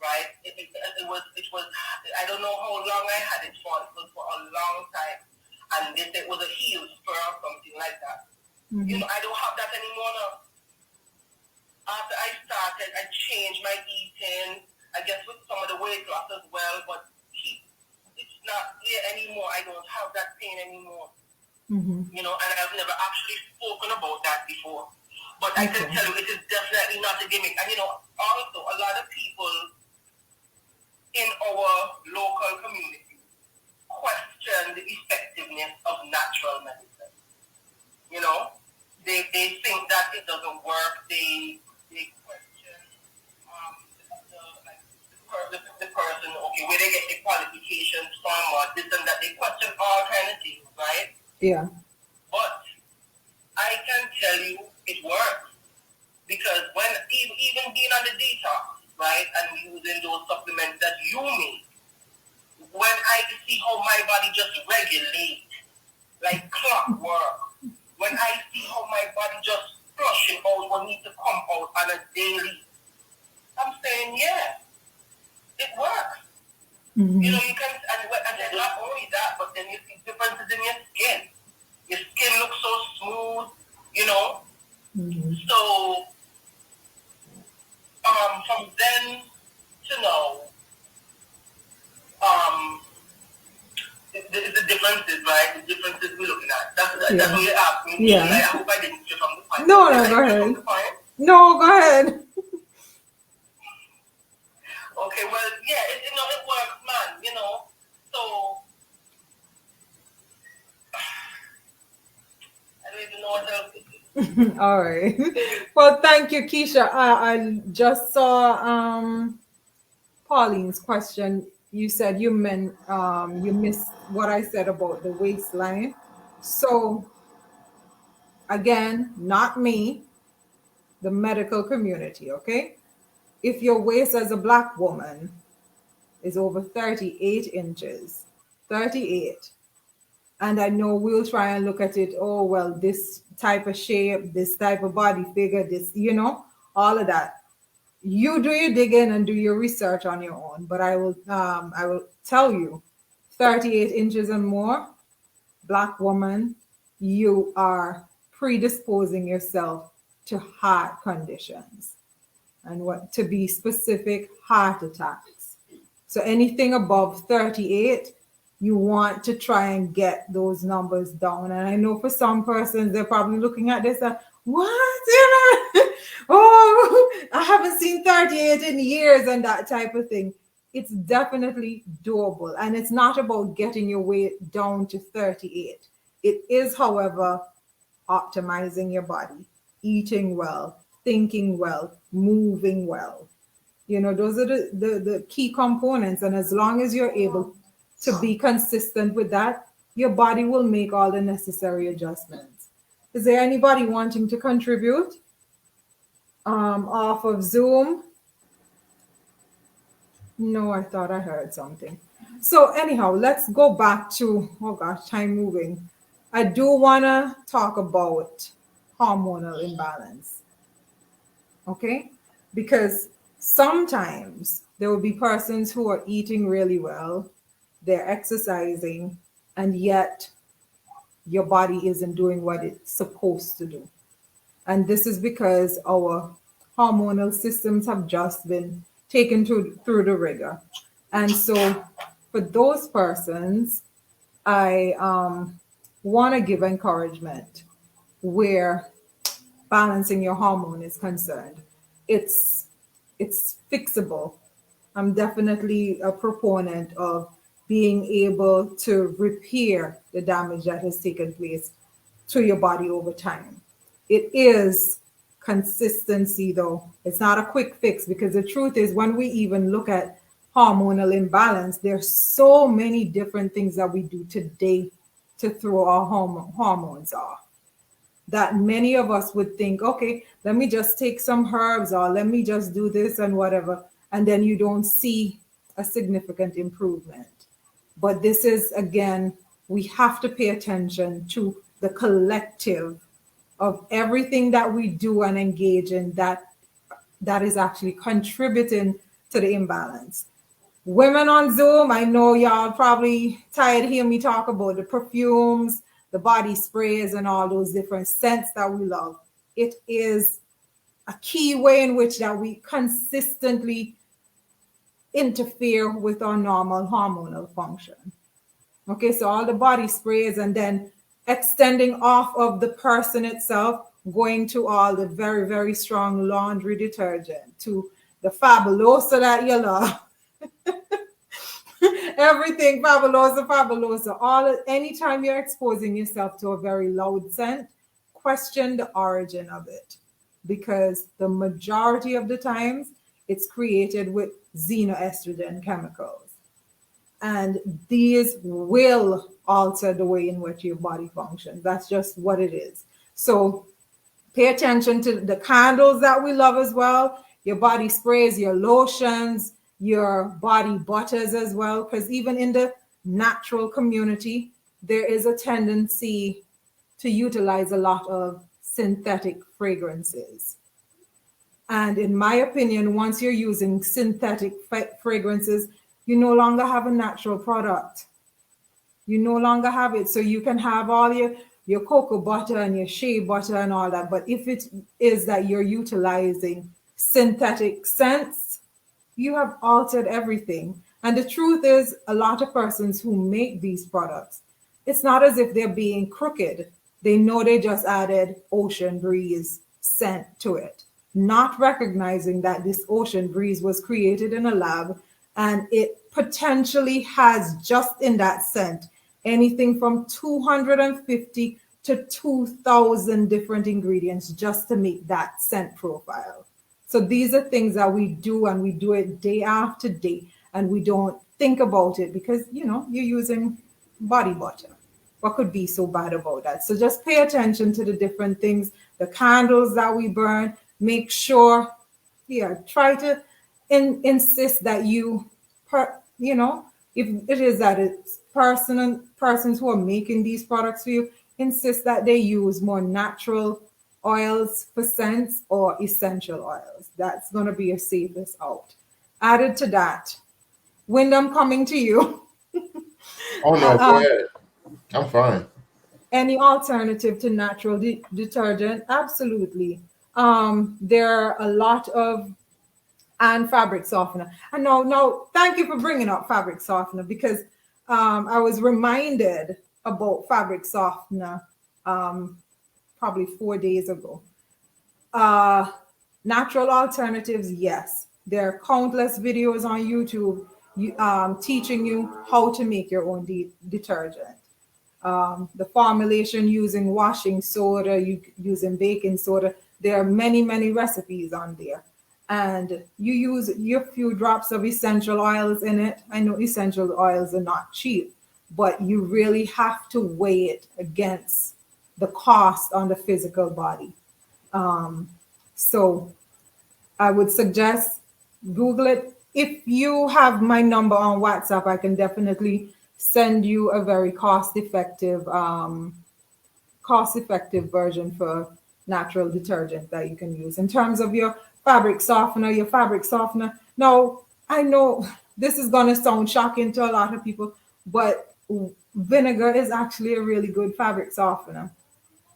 Right? It was. I don't know how long I had it for. It was for a long time, and it was a heel spur or something like that. I don't have that anymore now. After I started, I changed my eating. guess with some of the weight loss as well, but it's not there anymore. I don't have that pain anymore. Mm-hmm. You know, and I've never actually spoken about that before. But I can tell you it is definitely not a gimmick. And you know, also a lot of people in our local community question the effectiveness of natural medicine. You know, they think that it doesn't work. They question the person, okay, where they get the qualifications from or this and that. They question all kind of things, right? Yeah. But I can tell you it works because when even being on the detox, right, and using those supplements that you make, when I see how my body just regulates like clockwork, when I see how my body just flushing out what needs to come out on a daily, I'm saying, yeah, it works. Mm-hmm. You know, you can, and then not only that, but then you see differences in your skin. Your skin looks so smooth, you know. Mm-hmm. So, from then to now, the differences, right? The differences we're looking at. That's what you're asking me. Yeah. Like, I hope I didn't strip from the point. No, go ahead. No, go ahead. Okay, well, yeah, you know, it works, man, you know. So, I don't even know what else to do. All right. Well, thank you, Keisha. I just saw Pauline's question. You said you missed what I said about the waistline. So again, not me, the medical community, okay? If your waist as a Black woman is over 38 inches, 38, and I know we'll try and look at it, oh, well, this type of shape, this type of body figure, this, you know, all of that. You do your digging and do your research on your own, but I will tell you, 38 inches and more, Black woman, you are predisposing yourself to heart conditions, and what to be specific, heart attacks. So anything above 38, you want to try and get those numbers down. And I know for some persons, they're probably looking at this and, what? Oh, I haven't seen 38 in years and that type of thing. It's definitely doable. And it's not about getting your weight down to 38. It is, however, optimizing your body, eating well, thinking well, moving well. You know, those are the key components. And as long as you're able to be consistent with that, your body will make all the necessary adjustments. Is there anybody wanting to contribute off of Zoom? No, I thought I heard something. So anyhow, let's go back to, oh gosh, time moving. I do want to talk about hormonal imbalance. Okay? Because sometimes there will be persons who are eating really well, they're exercising, and yet your body isn't doing what it's supposed to do. And this is because our hormonal systems have just been taken through the rigor. And so for those persons, I want to give encouragement where balancing your hormone is concerned. It's fixable. I'm definitely a proponent of being able to repair the damage that has taken place to your body over time. It is consistency, though. It's not a quick fix, because the truth is, when we even look at hormonal imbalance, there's so many different things that we do today to throw our hormones off, that many of us would think, okay, let me just take some herbs, or let me just do this and whatever, and then you don't see a significant improvement. But this is, again, we have to pay attention to the collective of everything that we do and engage in that is actually contributing to the imbalance. Women on Zoom, I know y'all probably tired of hearing me talk about the perfumes, the body sprays, and all those different scents that we love. It is a key way in which that we consistently interfere with our normal hormonal function. Okay, so all the body sprays and then extending off of the person itself, going to all the very, very strong laundry detergent, to the Fabulosa that you love. Everything fabulosa, fabulosa. Anytime you're exposing yourself to a very loud scent, question the origin of it, because the majority of the times it's created with xenoestrogen chemicals, and these will alter the way in which your body functions. That's just what it is. So pay attention to the candles that we love as well, your body sprays, your lotions, your body butters as well, because even in the natural community, there is a tendency to utilize a lot of synthetic fragrances. And in my opinion, once you're using synthetic fragrances, you no longer have a natural product. You no longer have it. So you can have all your cocoa butter and your shea butter and all that. But if it is that you're utilizing synthetic scents, you have altered everything. And the truth is, a lot of persons who make these products, it's not as if they're being crooked. They know they just added ocean breeze scent to it, not recognizing that this ocean breeze was created in a lab, and it potentially has just in that scent anything from 250 to 2,000 different ingredients just to make that scent profile. So these are things that we do, and we do it day after day, and we don't think about it because, you're using body butter. What could be so bad about that? So just pay attention to the different things, the candles that we burn. Make sure, try to insist that if it is that it's persons who are making these products for you, insist that they use more natural oils for scents or essential oils. That's going to be a safest out. Added to that, Wyndham, coming to you. Oh no, go ahead. I'm fine. Any alternative to natural detergent? Absolutely. There are a lot of, and fabric softener. And no, thank you for bringing up fabric softener, because I was reminded about fabric softener probably 4 days ago. Natural alternatives, yes. There are countless videos on YouTube teaching you how to make your own detergent. The formulation using washing soda, using baking soda. There are many, many recipes on there. And you use your few drops of essential oils in it. I know essential oils are not cheap, but you really have to weigh it against the cost on the physical body. So I would suggest Google it. If you have my number on WhatsApp, I can definitely send you a very cost-effective version for natural detergent that you can use. In terms of your fabric softener. Now, I know this is going to sound shocking to a lot of people, but vinegar is actually a really good fabric softener.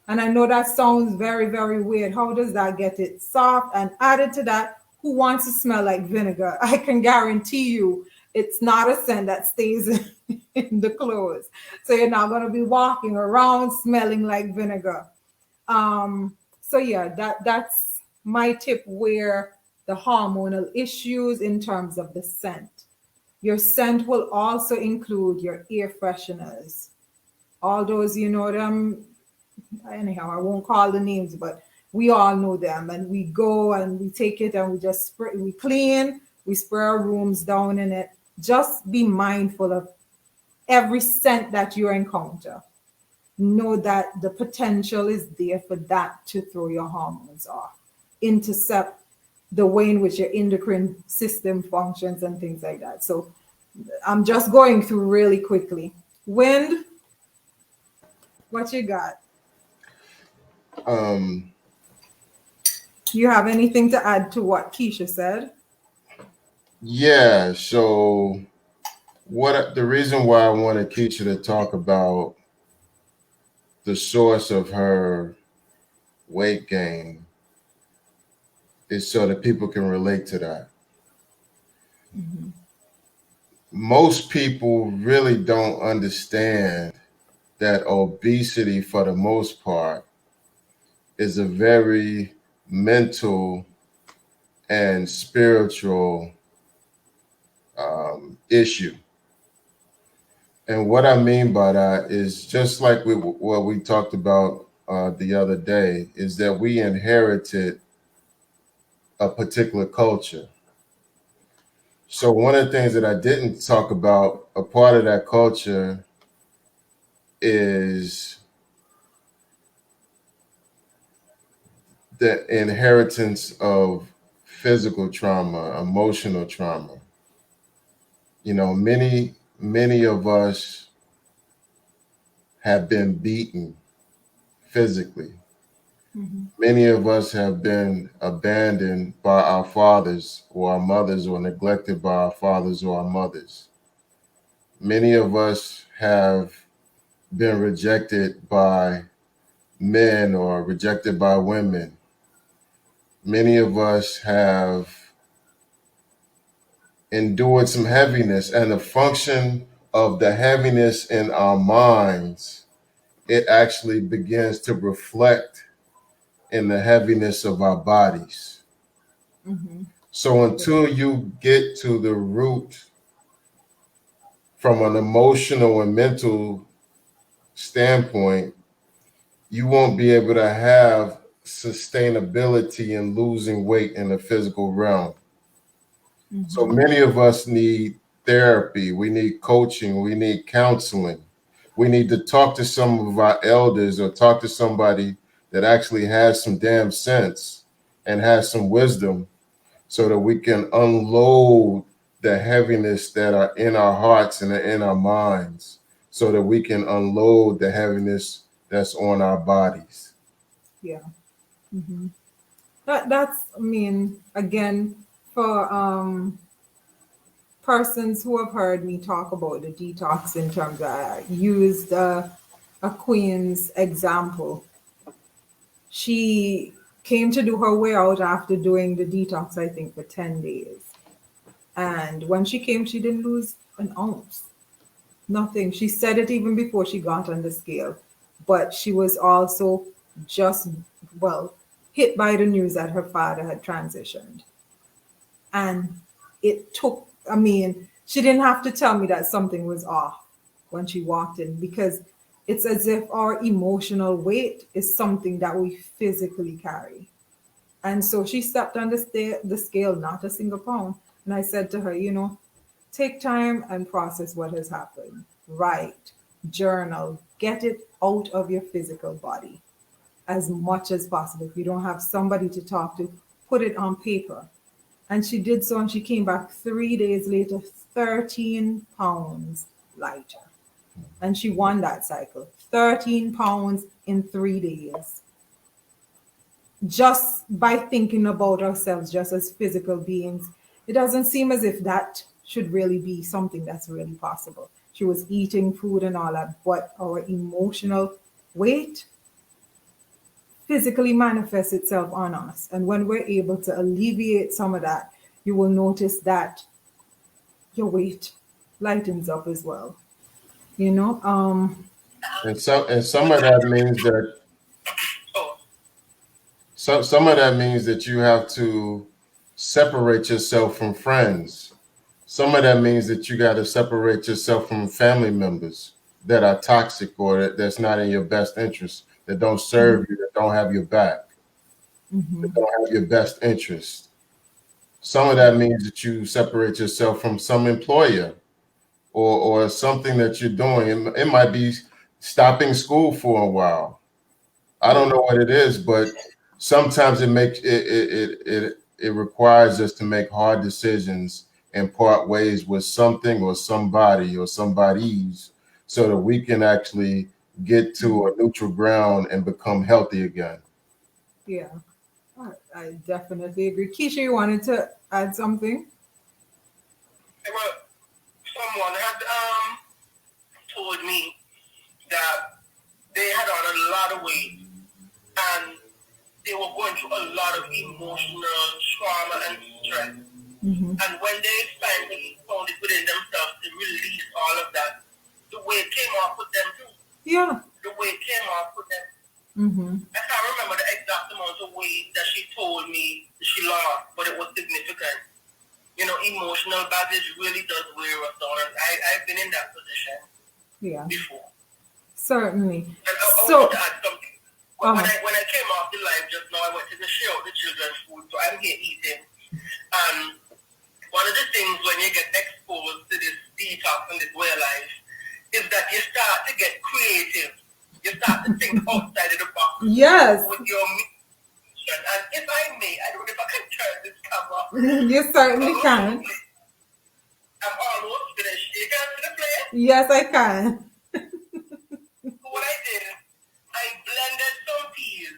And I know that sounds very, very weird. How does that get it soft? And added to that, who wants to smell like vinegar? I can guarantee you it's not a scent that stays in the clothes. So you're not going to be walking around smelling like vinegar. So yeah, that's my tip where the hormonal issues in terms of the scent. Your scent will also include your air fresheners. All those, them, anyhow, I won't call the names, but we all know them. And we go and we take it and we just spray, we clean, we spray our rooms down in it. Just be mindful of every scent that you encounter. Know that the potential is there for that to throw your hormones off, intercept the way in which your endocrine system functions and things like that. So I'm just going through really quickly. Wind, what you got? You have anything to add to what Keisha said? Yeah, so the reason why I wanted Keisha to talk about the source of her weight gain is so that people can relate to that. Mm-hmm. most people really don't understand that obesity, for the most part, is a very mental and spiritual issue. And what I mean by that is just like what we talked about the other day, is that we inherited a particular culture. So one of the things that I didn't talk about, a part of that culture is the inheritance of physical trauma, emotional trauma. You know, many of us have been beaten physically. Mm-hmm. Many of us have been abandoned by our fathers or our mothers, or neglected by our fathers or our mothers. Many of us have been rejected by men or rejected by women. Many of us have endured some heaviness, and the function of the heaviness in our minds, it actually begins to reflect in the heaviness of our bodies. Mm-hmm. So until you get to the root from an emotional and mental standpoint, you won't be able to have sustainability in losing weight in the physical realm. So Mm-hmm. many of us need therapy, we need coaching, we need counseling. We need to talk to some of our elders, or talk to somebody that actually has some damn sense and has some wisdom, so that we can unload the heaviness that are in our hearts and in our minds, so that we can unload the heaviness that's on our bodies. Yeah. Mm-hmm. That's, I mean, again, for persons who have heard me talk about the detox, in terms of, I used a queen's example. She came to do her way out after doing the detox, I think, for 10 days. And when she came, she didn't lose an ounce. Nothing. She said it even before she got on the scale. But she was also just, well, hit by the news that her father had transitioned. And it took, I mean, she didn't have to tell me that something was off when she walked in, because it's as if our emotional weight is something that we physically carry. And so she stepped on the scale, not a single pound. And I said to her, take time and process what has happened. Write, journal, get it out of your physical body as much as possible. If you don't have somebody to talk to, put it on paper. And she did so, and she came back 3 days later, 13 pounds lighter. And she won that cycle. 13 pounds in 3 days. Just by thinking about ourselves just as physical beings. It doesn't seem as if that should really be something that's really possible. She was eating food and all that, but our emotional weight physically manifests itself on us. And when we're able to alleviate some of that, you will notice that your weight lightens up as well. You know, And some of that means that So, some of that means that you have to separate yourself from friends. Some of that means that you got to separate yourself from family members that are toxic, or that's not in your best interest, that don't serve you, that don't have your back, that mhm, don't have your best interest. Some of that means that you separate yourself from some employer, or something that you're doing. It might be stopping school for a while. I don't yeah, know what it is, but sometimes it requires us to make hard decisions and part ways with something or somebody or somebody's, so that we can actually get to a neutral ground and become healthy again. yeah. I definitely agree. Keisha, you wanted to add something? well, someone had told me that they had on a lot of weight and they were going through a lot of emotional trauma and stress. And when they finally found it within themselves to release all of that, the weight came off with them too. Yeah. The weight came off with them. I can't remember the exact amount of weight that she told me she lost, but it was significant. You know, emotional baggage really does wear us down. And I've been in that position before. Certainly. And I want to add something. When I came off the live just now, I went to share out the children's food, so I'm here eating. One of the things when you get exposed to this detox and this way of life is that you start to get creative. You start to think outside of the box. Yes. With your mission. And if I may, I don't know if I can turn this camera. You certainly can. I'm almost finished. You can see the play? Yes, I can. So what I did, I blended some peas,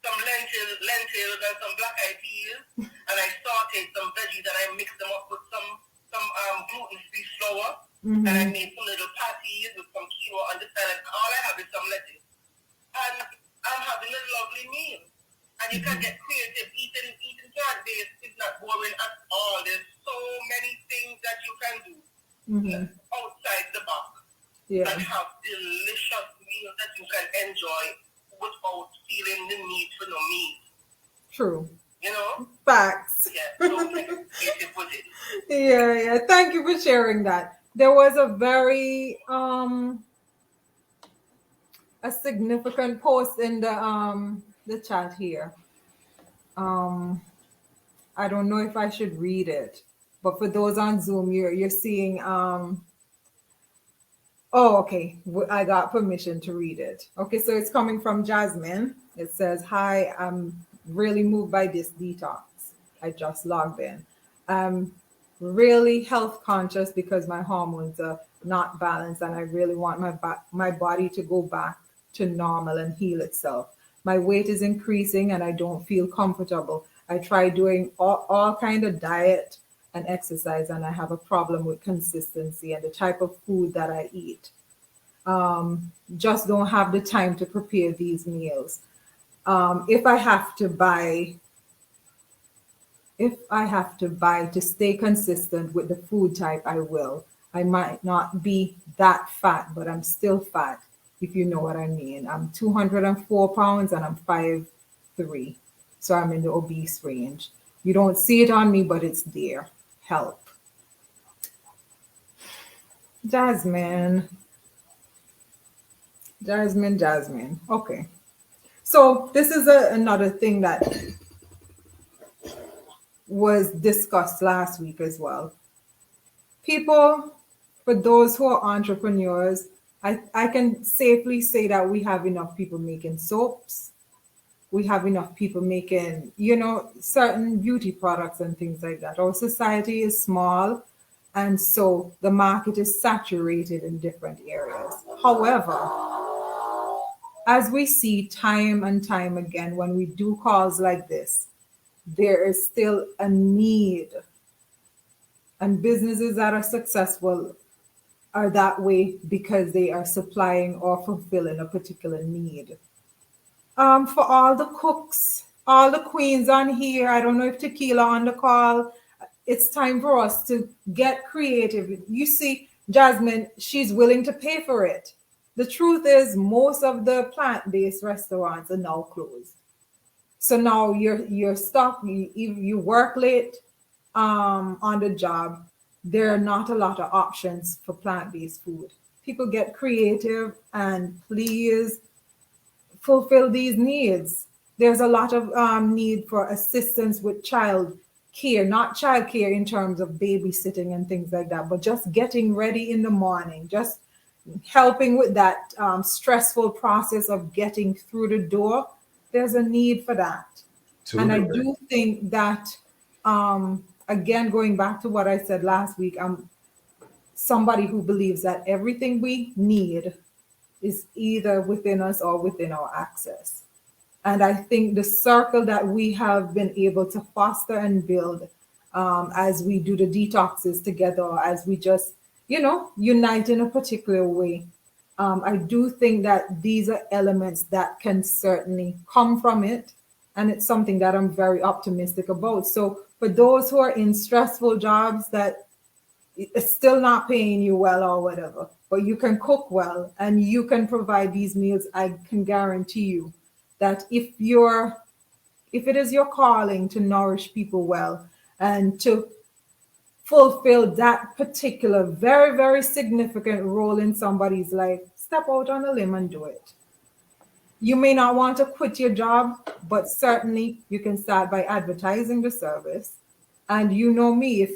some lentils and some black-eyed peas, and I sauteed some veggies and I mixed them up with some gluten-free flour. And I made some little patties with some quinoa on the side, and all I have is some lettuce. And I'm having a lovely meal. And you can get creative. Eating plant-based is not boring at all. There's so many things that you can do outside the box that have delicious meals that you can enjoy without feeling the need for no meat. True. You know? Facts. Yeah, so creative with it. Yeah. Thank you for sharing that. There was a very a significant post in the chat here. I don't know if I should read it, but for those on Zoom, you're seeing okay. I got permission to read it. Okay, so it's coming from Jasmine. It says, "Hi, I'm really moved by this detox. I just logged in. I'm really health conscious because my hormones are not balanced and I really want my body to go back to normal and heal itself. My weight is increasing and I don't feel comfortable. I try doing all kind of diet and exercise and I have a problem with consistency and the type of food that I eat. Just don't have the time to prepare these meals. If I have to buy to stay consistent with the food type, I will. I might not be that fat, but I'm still fat, if you know what I mean. I'm 204 pounds and I'm 5'3". So I'm in the obese range. You don't see it on me, but it's there. Help." Jasmine. Okay. So this is another thing that was discussed last week as well. People, for those who are entrepreneurs, I can safely say that we have enough people making soaps. We have enough people making, certain beauty products and things like that. Our society is small, and so the market is saturated in different areas. However, as we see time and time again, when we do calls like this, there is still a need. And businesses that are successful are that way because they are supplying or fulfilling a particular need. For all the cooks, all the queens on here, I don't know if Tequila on the call, it's time for us to get creative. You see, Jasmine, she's willing to pay for it. The truth is, most of the plant-based restaurants are now closed. So now you're stuck. You work late on the job. There are not a lot of options for plant-based food. People get creative and please fulfill these needs. There's a lot of need for assistance with child care, not child care in terms of babysitting and things like that, but just getting ready in the morning, just helping with that stressful process of getting through the door. There's a need for that. And I do think that, again, going back to what I said last week, I'm somebody who believes that everything we need is either within us or within our access. And I think the circle that we have been able to foster and build as we do the detoxes together, as we just, unite in a particular way, I do think that these are elements that can certainly come from it. And it's something that I'm very optimistic about. So for those who are in stressful jobs that it's still not paying you well or whatever, but you can cook well and you can provide these meals, I can guarantee you that if it is your calling to nourish people well and to fulfill that particular very, very significant role in somebody's life, step out on a limb and do it. You may not want to quit your job, but certainly you can start by advertising the service. And you know me, if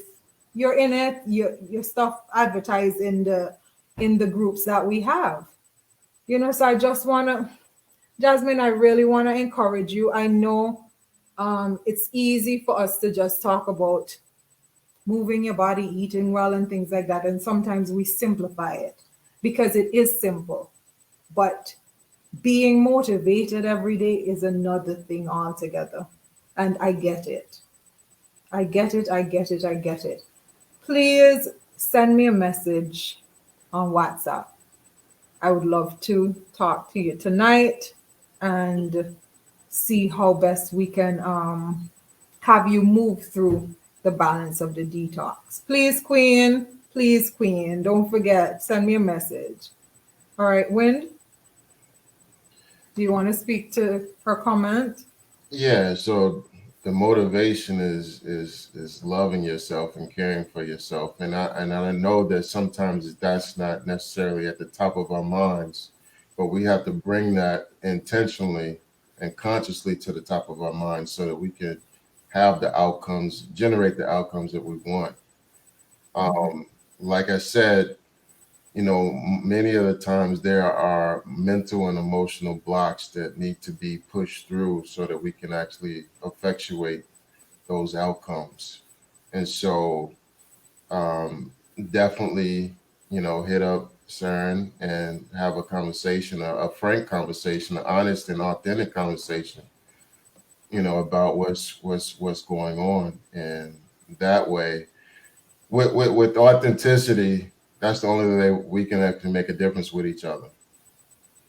you're in it, your stuff advertised in the groups that we have. So I just wanna, Jasmine, I really wanna encourage you. I know it's easy for us to just talk about moving your body, eating well, and things like that. And sometimes we simplify it because it is simple. But being motivated every day is another thing altogether. And I get it. I get it. I get it. I get it. Please send me a message on WhatsApp. I would love to talk to you tonight and see how best we can have you move through the balance of the detox. Please, Queen. Please, Queen. Don't forget, send me a message. All right, Wind, do you want to speak to her comment? Yeah, so the motivation is loving yourself and caring for yourself. And I know that sometimes that's not necessarily at the top of our minds, but we have to bring that intentionally and consciously to the top of our minds so that we can have the outcomes, generate the outcomes that we want. Like I said, many of the times there are mental and emotional blocks that need to be pushed through so that we can actually effectuate those outcomes. And so definitely, hit up Saran and have a conversation, a frank conversation, an honest and authentic conversation, about what's going on. And that way, with authenticity, that's the only way we can actually make a difference with each other.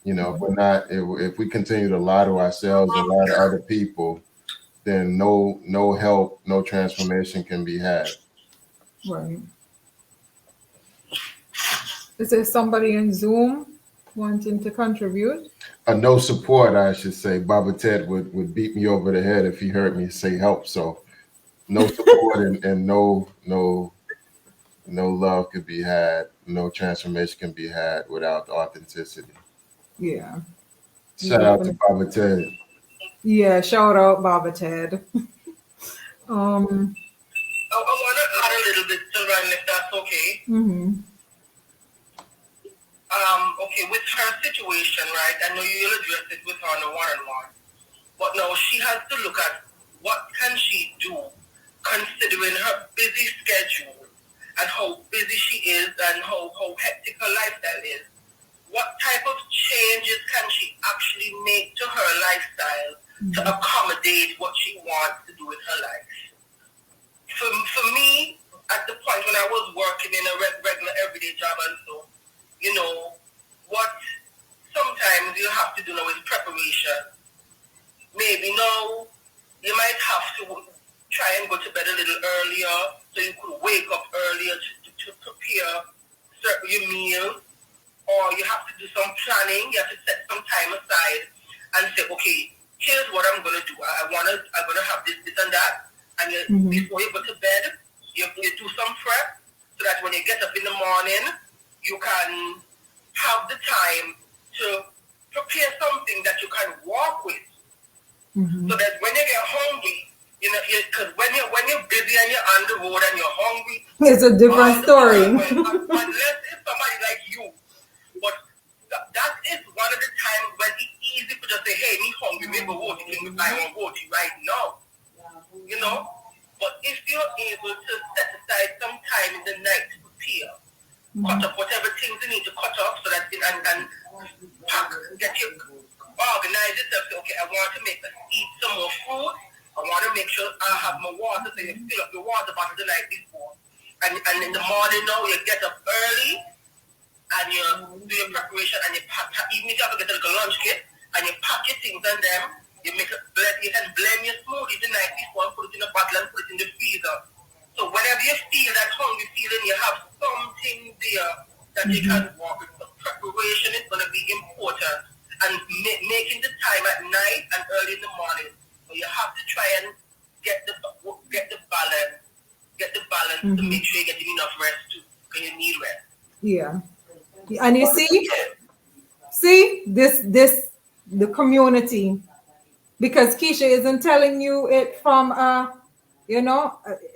If we continue to lie to ourselves and lie to other people, then no help, no transformation can be had. Right. Is there somebody in Zoom wanting to contribute? No support, I should say. Baba Ted would beat me over the head if he heard me say help. So no support and no love could be had, no transformation can be had without authenticity. Yeah. Shout out to Baba Ted. Yeah, shout out Baba Ted. I want to add a little bit to Ryan, if that's okay. Mm-hmm. Okay, with her situation, right? I know you'll address it with her on a one-on-one, but now she has to look at what can she do, considering her busy schedule and how busy she is and how hectic her lifestyle is. What type of changes can she actually make to her lifestyle to accommodate what she wants to do with her life? For me, at the point when I was working in a regular everyday job and so, what sometimes you have to do now is preparation. Maybe now you might have to try and go to bed a little earlier so you could wake up earlier to prepare your meal. Or you have to do some planning. You have to set some time aside and say, okay, here's what I'm going to do. I'm going to have this and that. And before you go to bed, you do some prep so that when you get up in the morning, you can have the time to prepare something that you can walk with. So that when you get hungry, because when you're busy and you're on the road and you're hungry, it's a different story. Unless it's somebody like you. But that is one of the times when it's easy to just say, hey, me hungry, maybe roti, can we buy one roti right now? But if you're able to set aside some time in the night to prepare, cut up whatever things you need to cut up so that and pack, get your organize yourself, say, okay, I want to eat some more food. I want to make sure I have my water, so you fill up your water bottle the night before. And in the morning now, you get up early, and you do your preparation, and you pack, even if you have to get a little lunch kit, and you pack your things on them, You can blend your smoothie the night before and put it in a bottle and put it in the freezer. So whenever you feel that hungry feeling, you have something there that you can work with. So preparation is going to be important, and making the time at night and early in the morning. So you have to try and get the balance, to make sure you're getting enough rest too, because you need rest. Yeah. And you see this the community, because Keisha isn't telling you it from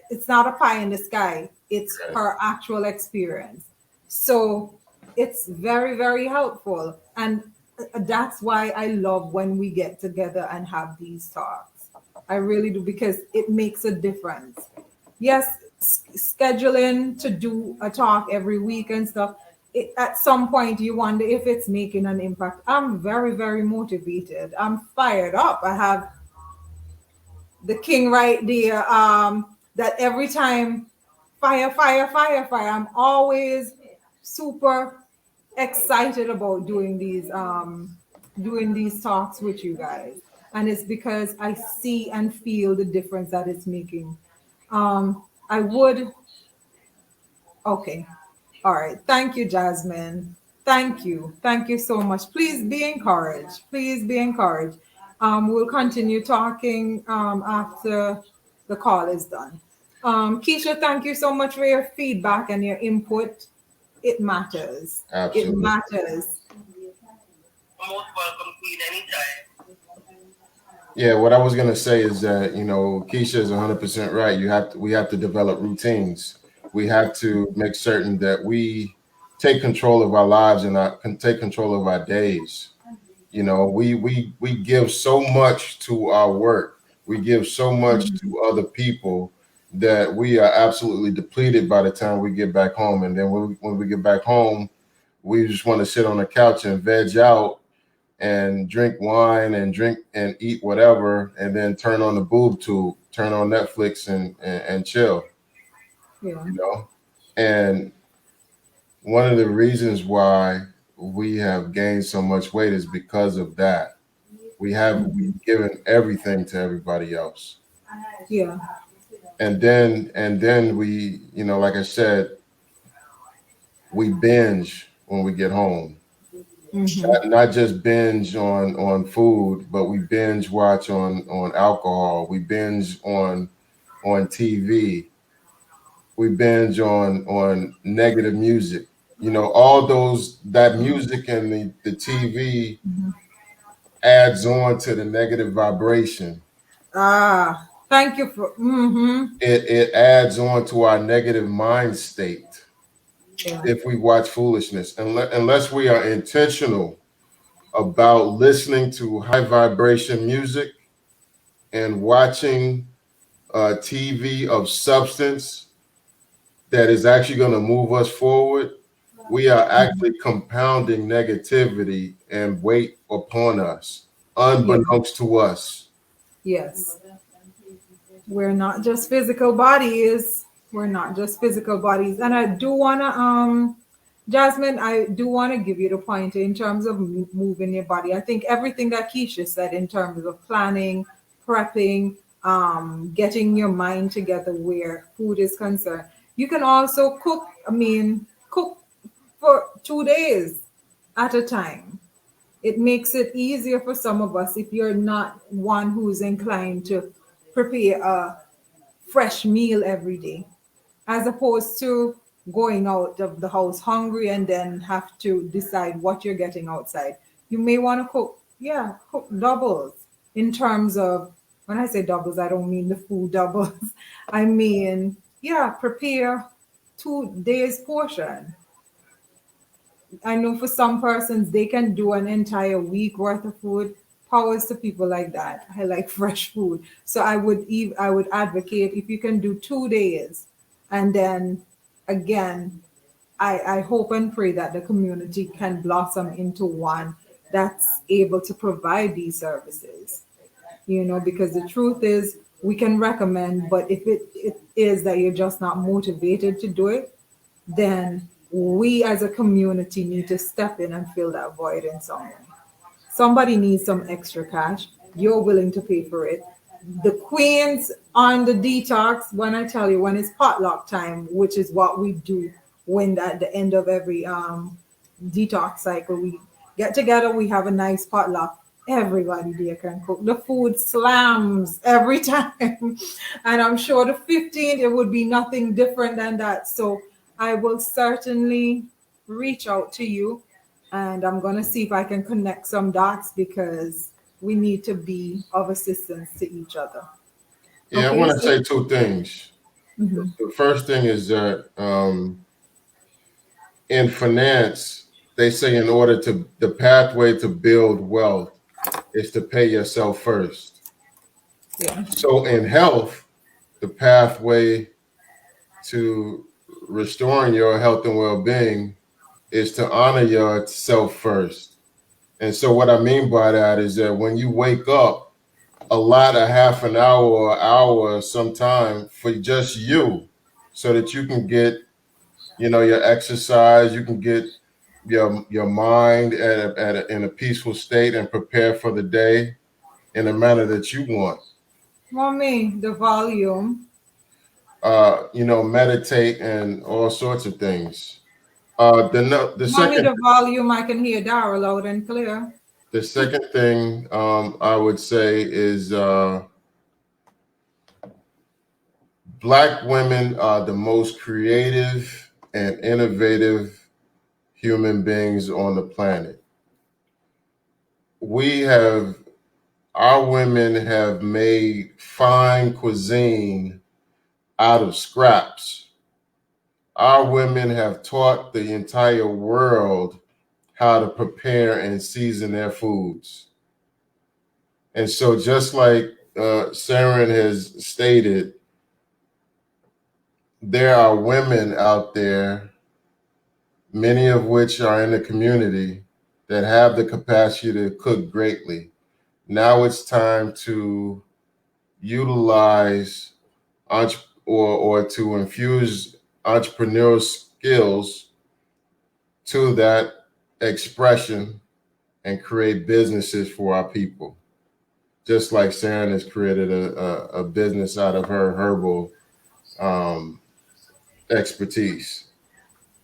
it's not a pie in the sky. It's her actual experience. So it's very, very helpful. And that's why I love when we get together and have these talks. I really do, because it makes a difference. Yes, scheduling to do a talk every week and stuff. At some point, you wonder if it's making an impact. I'm very, very motivated. I'm fired up. I have the king right there. That every time, fire, fire, fire, fire. I'm always super excited about doing these talks with you guys, and it's because I see and feel the difference that it's making. I would. Okay. All right. Thank you, Jasmine. Thank you. Thank you so much. Please be encouraged. Please be encouraged. We'll continue talking after the call is done. Keisha, thank you so much for your feedback and your input. It matters. Absolutely. It matters. Most welcome, Queen, anytime. Yeah, what I was gonna say is that Keisha is 100% right. We have to develop routines. We have to make certain that we take control of our lives and can take control of our days. We give so much to our work. We give so much to other people that we are absolutely depleted by the time we get back home. And then when we get back home, we just want to sit on the couch and veg out and drink wine and drink and eat whatever, and then turn on the boob tube, turn on Netflix and chill. Yeah. And one of the reasons why we have gained so much weight is because of that. We've given everything to everybody else. Yeah. And then we, like I said, we binge when we get home. Not just binge on food, but we binge watch on alcohol. We binge on TV. We binge on negative music. All that music and the TV adds on to the negative vibration. Thank you for. It adds on to our negative mind state. Yeah. If we watch foolishness, unless we are intentional about listening to high vibration music and watching TV of substance that is actually going to move us forward, we are actually compounding negativity and weight upon us, unbeknownst to us. Yes. We're not just physical bodies. We're not just physical bodies. And I do want to, Jasmine, I do want to give you the point in terms of moving your body. I think everything that Keisha said in terms of planning, prepping, getting your mind together where food is concerned. You can also cook for 2 days at a time. It makes it easier for some of us if you're not one who's inclined to prepare a fresh meal every day, as opposed to going out of the house hungry and then have to decide what you're getting outside. You may want to cook doubles. In terms of, when I say doubles, I don't mean the food doubles. I mean, prepare 2 days portion. I know for some persons they can do an entire week worth of food. Powers to people like that. I like fresh food, so I would advocate if you can do 2 days, and then again, I hope and pray that the community can blossom into one that's able to provide these services. Because the truth is, we can recommend, but if it is that you're just not motivated to do it, then we as a community need to step in and fill that void in some way. Somebody needs some extra cash. you're willing to pay for it. The queens on the detox, when I tell you, when it's potluck time, which is what we do when at the end of every detox cycle, we get together, we have a nice potluck. Everybody there can cook. The food slams every time. And I'm sure the 15th, it would be nothing different than that. So I will certainly reach out to you, and I'm going to see if I can connect some dots because we need to be of assistance to each other. Yeah, I Okay, want to so say two things. mhm. The first thing is that in finance, they say in order to the pathway to build wealth is to pay yourself first. Yeah. So in health, the pathway to restoring your health and well-being is to honor yourself first. And so what I mean by that is that when you wake up, allot a half an hour or hour sometime for just you so that you can get, your exercise, you can get your mind in a peaceful state and prepare for the day in a manner that you want. Mommy, the volume. Meditate and all sorts of things. The Mommy, second the volume. I can hear Dara loud and clear. the second thing I would say is Black women are the most creative and innovative human beings on the planet. Our women have made fine cuisine out of scraps. Our women have taught the entire world how to prepare and season their foods. And so, just like Saran has stated, there are women out there, many of which are in the community, that have the capacity to cook greatly. Now it's time to utilize or to infuse entrepreneurial skills to that expression and create businesses for our people. Just like Sharon has created a business out of her herbal expertise.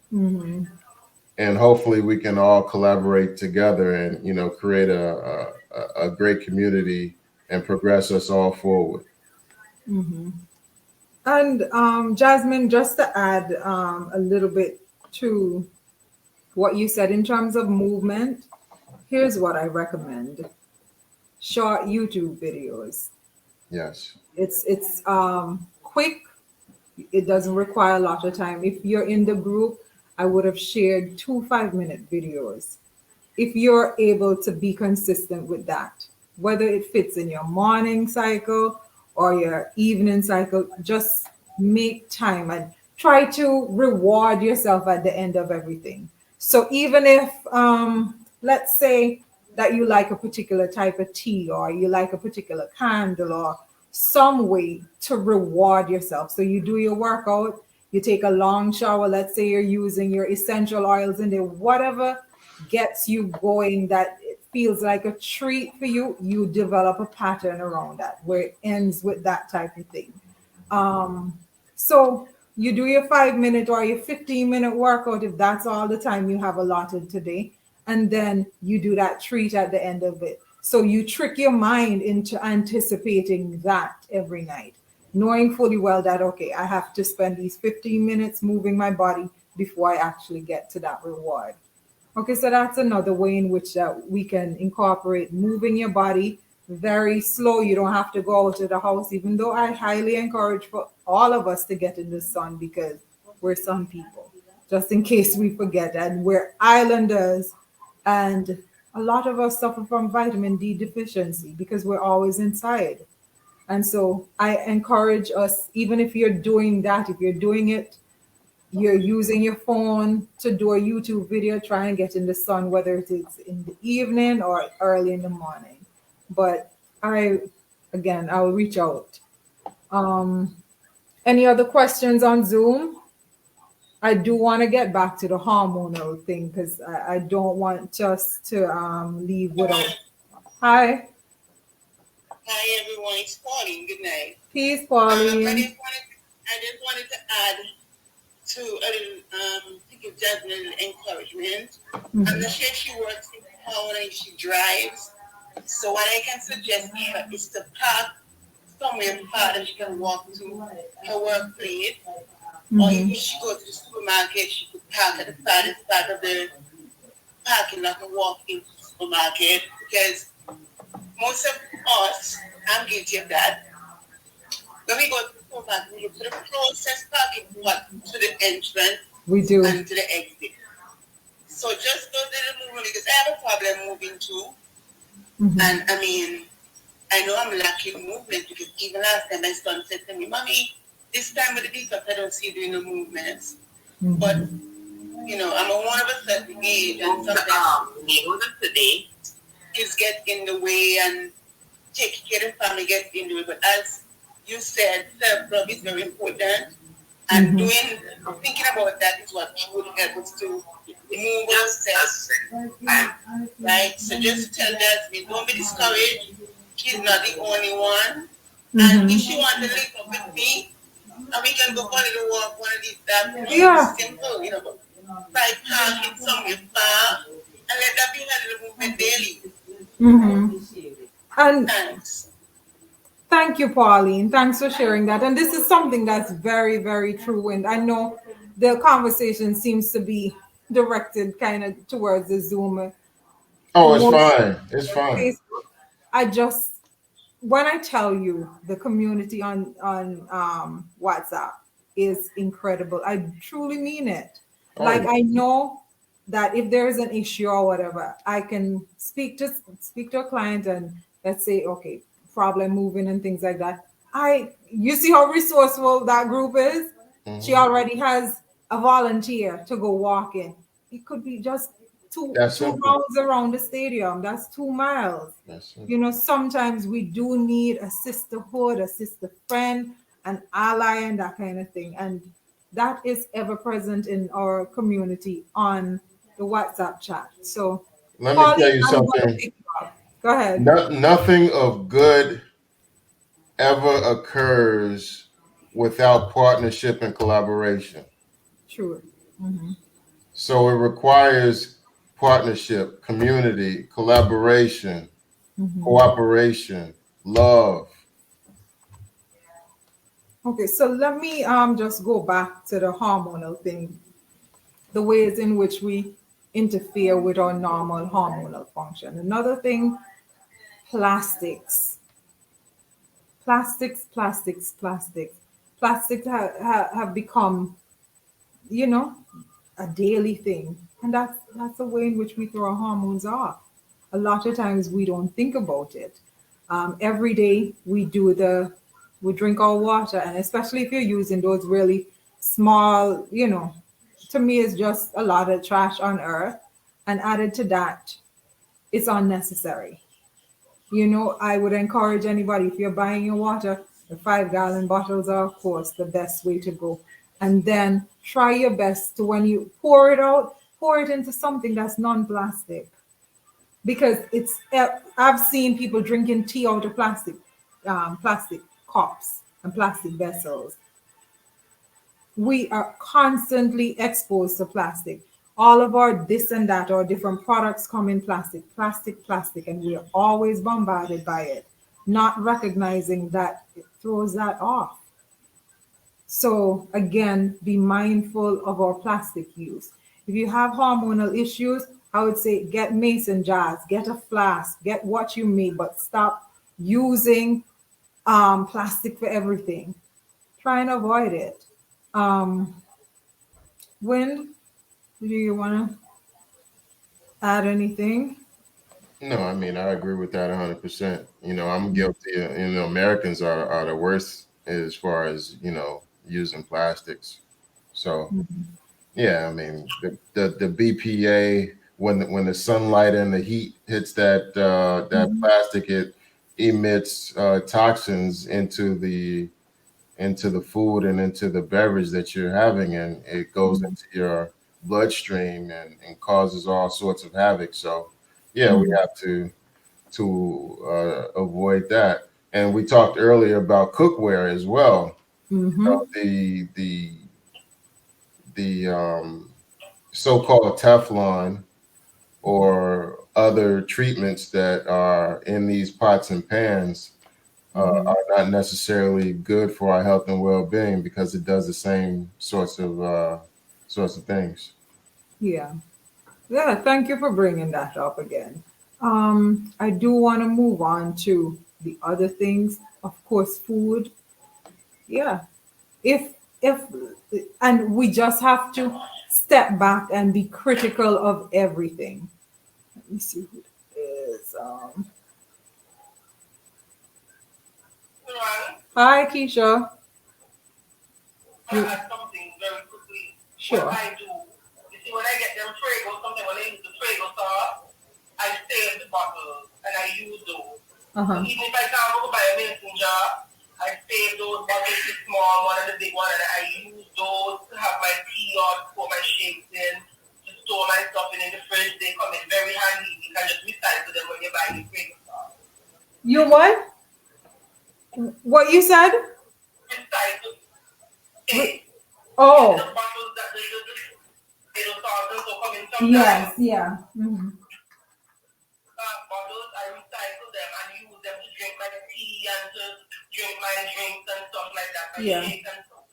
Hmm. And hopefully we can all collaborate together and, create a great community and progress us all forward. Hmm. And Jasmine, just to add a little bit to what you said in terms of movement, here's what I recommend: short YouTube videos. Yes. It's quick. It doesn't require a lot of time. If you're in the group, I would have shared 2 5-minute videos. If you're able to be consistent with that, whether it fits in your morning cycle or your evening cycle, just make time and try to reward yourself at the end of everything. So even if, let's say that you like a particular type of tea or you like a particular candle or some way to reward yourself. So you do your workout, you take a long shower, let's say you're using your essential oils in there, whatever gets you going that it feels like a treat for you, you develop a pattern around that where it ends with that type of thing. So you do your 5 minute or your 15-minute workout if that's all the time you have allotted today, and then you do that treat at the end of it. So you trick your mind into anticipating that every night, knowing fully well that, okay, I have to spend these 15 minutes moving my body before I actually get to that reward. Okay, so that's another way in which we can incorporate moving your body very slow. You don't have to go out of the house, even though I highly encourage for all of us to get in the sun because we're sun people, just in case we forget. And we're islanders, and a lot of us suffer from vitamin D deficiency because we're always inside. And so I encourage us, even if you're doing that, if you're doing it, you're using your phone to do a YouTube video, try and get in the sun, whether it is in the evening or early in the morning. But I'll reach out. Um, any other questions on Zoom? I do want to get back to the hormonal thing because I don't want just to leave without. Hi. Hi everyone, it's Pauline. Good night. Peace, Pauline. I just wanted to add to a little, to give Jasmine a little encouragement. I'm not sure if she works in town and she drives. So what I can suggest to her is to park somewhere far that she can walk to her workplace. Or if she go to the supermarket, she could park at the farthest part of the parking lot and walk into the supermarket. Because most of us, I'm guilty of that. When we go to the supermarket, we go to the closest parking lot to the entrance We do. and to the exit. So just those little movement, because I have a problem moving too. And I mean, I know I'm lacking movement because even last time my son said to me, Mommy, this time of the detox, I don't see you doing the movements. But, you know, I'm a one of a certain age and sometimes neighborhood today kids get in the way and taking care of the family gets in the way. But as you said, self-love is very important. And thinking about that is what would help us to move ourselves. Right? So just tell Jasmine, don't be discouraged. She's not the only one. And if she wants to link up with me, and we can go for a little walk one of these days. Yeah. Simple, you know, by parking somewhere far and let that be a little movement daily. And Thanks. thank you, Pauline. Thanks for sharing that. And this is something that's very, very true. And I know the conversation seems to be directed kind of towards the Zoom. Oh, it's fine. It's fine. Facebook. I just, when I tell you the community on WhatsApp is incredible, I truly mean it. Like I know that if there is an issue or whatever, I can speak to a client and let's say, okay, problem moving and things like that. You see how resourceful that group is? She already has a volunteer to go walk in. It could be just two rounds around the stadium. That's 2 miles. You know, sometimes we do need a sisterhood, a sister friend, an ally, and that kind of thing. And that is ever present in our community on the WhatsApp chat. So let me tell you something. Go ahead. Nothing of good ever occurs without partnership and collaboration. True. So it requires partnership, community, collaboration, cooperation, love. Okay, so let me just go back to the hormonal thing, the ways in which we interfere with our normal hormonal function. Another thing, plastics. Plastics have become, you know, a daily thing. And that's a way in which we throw our hormones off. A lot of times we don't think about it. Every day we drink our water, and especially if you're using those really small, you know, to me it's just a lot of trash on earth. And added to that, it's unnecessary. You know, I would encourage anybody, if you're buying your water, the 5-gallon bottles are, of course, the best way to go. And then try your best to, when you pour it out, pour it into something that's non-plastic. Because I've seen people drinking tea out of plastic cups and plastic vessels. We are constantly exposed to plastic. All of our this and that or different products come in plastic, and we're always bombarded by it, not recognizing that it throws that off. So again, be mindful of our plastic use. If you have hormonal issues, I would say get mason jars, get a flask, get what you need, but stop using plastic for everything. Try and avoid it. Wind, do you want to add anything? No, I mean, I agree with that 100%. You know, I'm guilty. You know, Americans are the worst as far as, you know, using plastics. So, yeah, I mean, the BPA, when the sunlight and the heat hits that plastic, it emits toxins into the food and into the beverage that you're having, and it goes into your bloodstream and causes all sorts of havoc. So yeah, we have to avoid that. And we talked earlier about cookware as well. Mm-hmm. The so-called Teflon or other treatments that are in these pots and pans Mm-hmm. are not necessarily good for our health and well-being because it does the same sorts of things. Yeah. Yeah, thank you for bringing that up again. I do want to move on to the other things. Of course, food. Yeah. If and we just have to step back and be critical of everything. Let me see who it is. Right? Hi, Keisha. I You add something very quickly. What sure? I do, you see, when I get them Prego, something when I use the Prego sauce, I save the bottles and I use those. So Uh-huh. even if I can't go buy a mason jar, I save those bottles, the small one and the big one, and I use those to have my tea or to put my shakes in, to store my stuff in the fridge. They come in very handy. You can just recycle them when you buy the Prego sauce. You what? What you said? Recycle. Re- Hey, you see oh, the bottles that the potato sauce also come in yes, sometimes. yeah. Mhm. Bottles, I recycle them and use them to drink my tea and to drink my drinks and stuff like that, my Yeah. shake and stuff.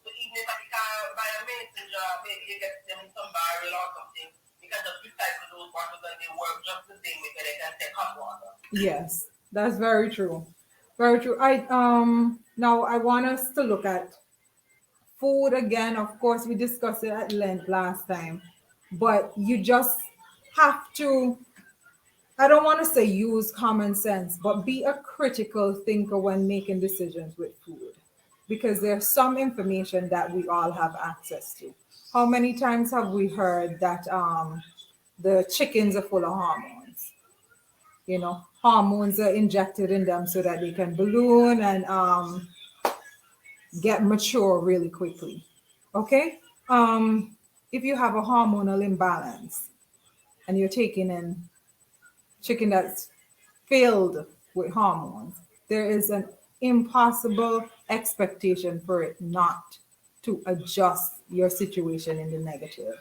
So even if I can't buy a mason jar, maybe you get them in some barrel or something, you can just recycle those bottles and they work just the same way they can take hot water. Yes, that's very true. Very true. I now I want us to look at food again. Of course, we discussed it at length last time, but you just have to, I don't want to say use common sense, but be a critical thinker when making decisions with food. Because there's some information that we all have access to. How many times have we heard that the chickens are full of hormones? You know, hormones are injected in them so that they can balloon and get mature really quickly. Okay? If you have a hormonal imbalance and you're taking in chicken that's filled with hormones, there is an impossible expectation for it not to adjust your situation in the negative.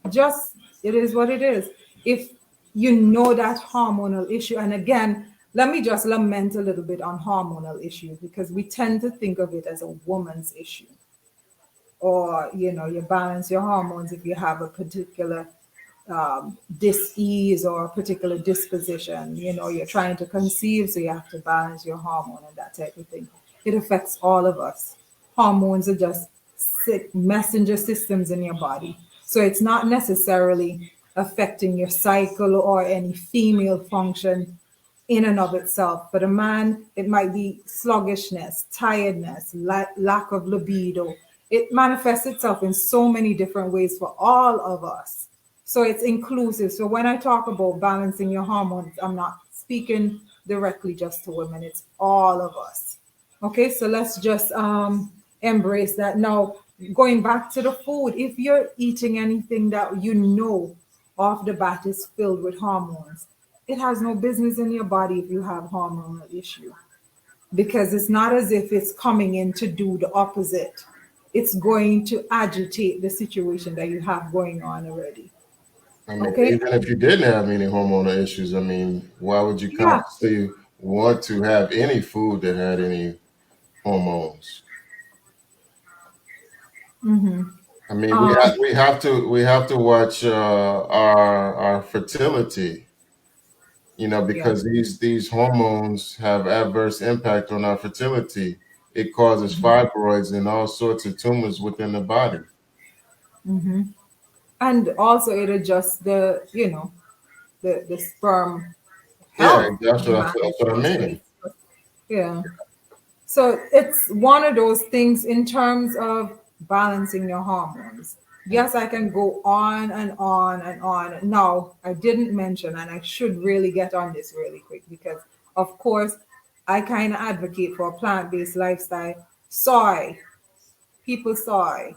Just, it is what it is. If you know that hormonal issue, and again, let me just lament a little bit on hormonal issues because we tend to think of it as a woman's issue, or you balance your hormones if you have a particular dis-ease or a particular disposition. You're trying to conceive, so you have to balance your hormone and that type of thing. It affects all of us. Hormones are just messenger systems in your body, so it's not necessarily affecting your cycle or any female function in and of itself. But a man, it might be sluggishness, tiredness, lack of libido. It manifests itself in so many different ways for all of us. So it's inclusive. So when I talk about balancing your hormones, I'm not speaking directly just to women, it's all of us. Okay, so let's just embrace that. Now, going back to the food, if you're eating anything that off the bat is filled with hormones, it has no business in your body if you have hormonal issue, because it's not as if it's coming in to do the opposite. It's going to agitate the situation that you have going on already. I mean, Okay? even if you didn't have any hormonal issues, I mean, why would you Yeah. consciously want to have any food that had any hormones? Mm-hmm. I mean, Um, we have to watch our fertility, yeah. because these hormones have adverse impact on our fertility. It causes Mm-hmm. fibroids and all sorts of tumors within the body. Mm-hmm. And also it adjusts the sperm Yeah, health that's in the what man that's as what I well. So mean. it's, yeah. So it's one of those things in terms of balancing your hormones. Yes, I can go on and on and on. Now, I didn't mention, and I should really get on this really quick because, of course, I kind of advocate for a plant based lifestyle. Soy, people soy.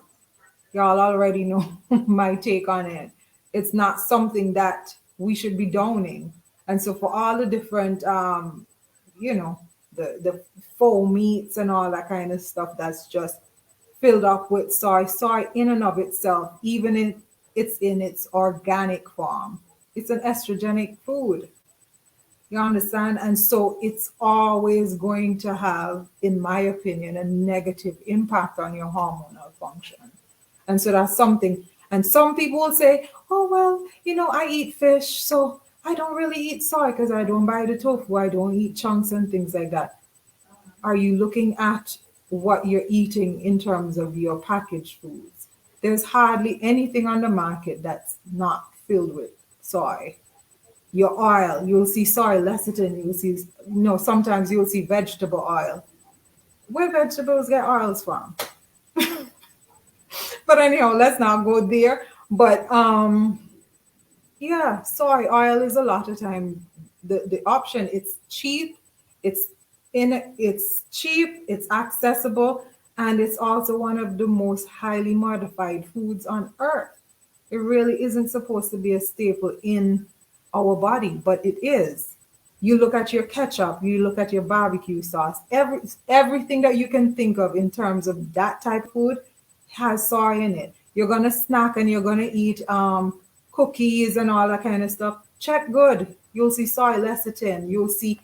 Y'all already know my take on it. It's not something that we should be downing. And so, for all the different, you know, the faux meats and all that kind of stuff that's just filled up with soy. Soy in and of itself, even in it's in its organic form, it's an estrogenic food. You understand? And so it's always going to have, in my opinion, a negative impact on your hormonal function. And so that's something. And some people will say, oh, well, I eat fish, so I don't really eat soy because I don't buy the tofu. I don't eat chunks and things like that. Are you looking at what you're eating in terms of your packaged foods? There's hardly anything on the market that's not filled with soy. Your oil, you'll see soy lecithin, you'll see, sometimes you'll see vegetable oil. Where vegetables get oils from? But anyhow, let's not go there. But yeah, soy oil is a lot of time the option. It's cheap, it's cheap, it's accessible, and it's also one of the most highly modified foods on earth. It really isn't supposed to be a staple in our body, but it is. You look at your ketchup, you look at your barbecue sauce, everything that you can think of in terms of that type of food has soy in it. You're gonna snack and you're gonna eat cookies and all that kind of stuff. Check good. You'll see soy lecithin. You'll see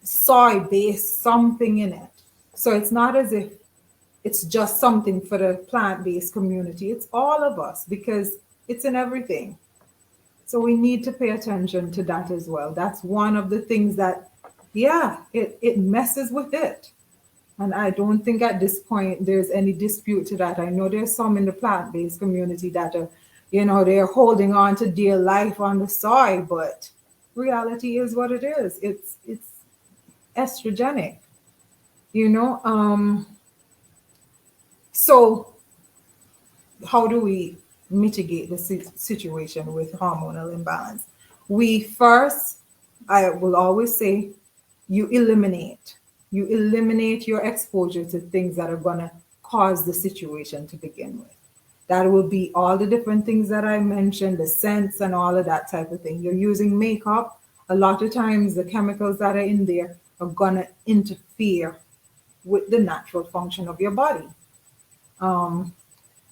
soy based something in it. So it's not as if it's just something for the plant-based community. It's all of us because it's in everything. So we need to pay attention to that as well. That's one of the things that, yeah, it messes with it. And I don't think at this point there's any dispute to that. I know there's some in the plant-based community that are, they're holding on to dear life on the soy, but reality is what it is. It's estrogenic, So how do we mitigate the situation with hormonal imbalance? I will always say, you eliminate your exposure to things that are going to cause the situation to begin with. That will be all the different things that I mentioned, the scents and all of that type of thing. You're using makeup. A lot of times the chemicals that are in there are going to interfere with the natural function of your body.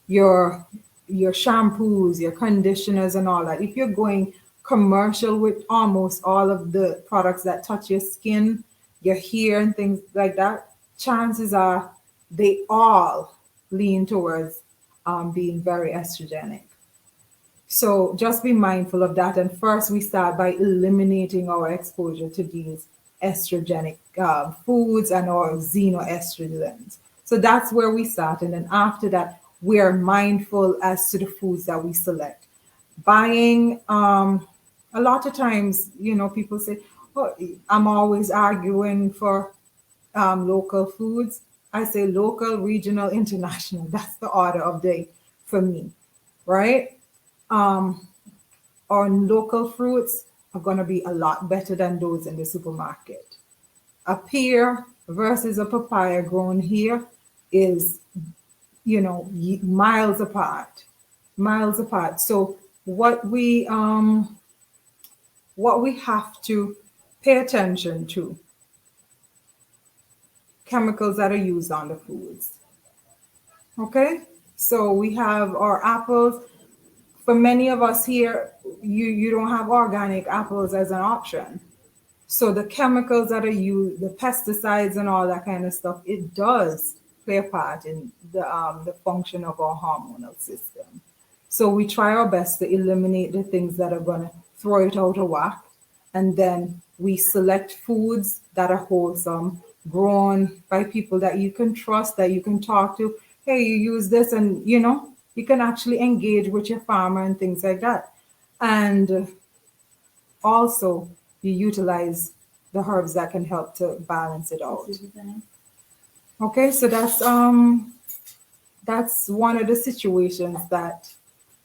Your shampoos, your conditioners and all that. If you're going commercial with almost all of the products that touch your skin, your hair and things like that, chances are they all lean towards being very estrogenic. So just be mindful of that. And first we start by eliminating our exposure to these estrogenic foods and our xenoestrogens. So that's where we start. And then after that, we are mindful as to the foods that we select. Buying, a lot of times, people say, oh, I'm always arguing for local foods. I say local, regional, international. That's the order of day for me, right? Our local fruits are going to be a lot better than those in the supermarket. A pear versus a papaya grown here is, miles apart. So what we have to pay attention to, chemicals that are used on the foods. Okay, so we have our apples. For many of us here, you don't have organic apples as an option. So the chemicals that are used, the pesticides and all that kind of stuff, it does play a part in the function of our hormonal system. So we try our best to eliminate the things that are going to throw it out of whack. And then we select foods that are wholesome, grown by people that you can trust, that you can talk to. Hey, you use this, and you can actually engage with your farmer and things like that. And also you utilize the herbs that can help to balance it out. Okay, so that's one of the situations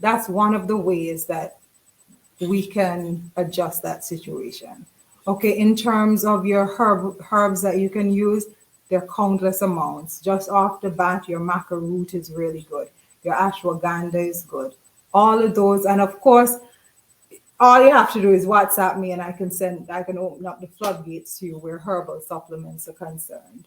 that's one of the ways that we can adjust that situation. Okay, in terms of your herbs that you can use, there are countless amounts. Just off the bat, your maca root is really good. Your ashwagandha is good. All of those, and of course, all you have to do is WhatsApp me and I can open up the floodgates to you where herbal supplements are concerned.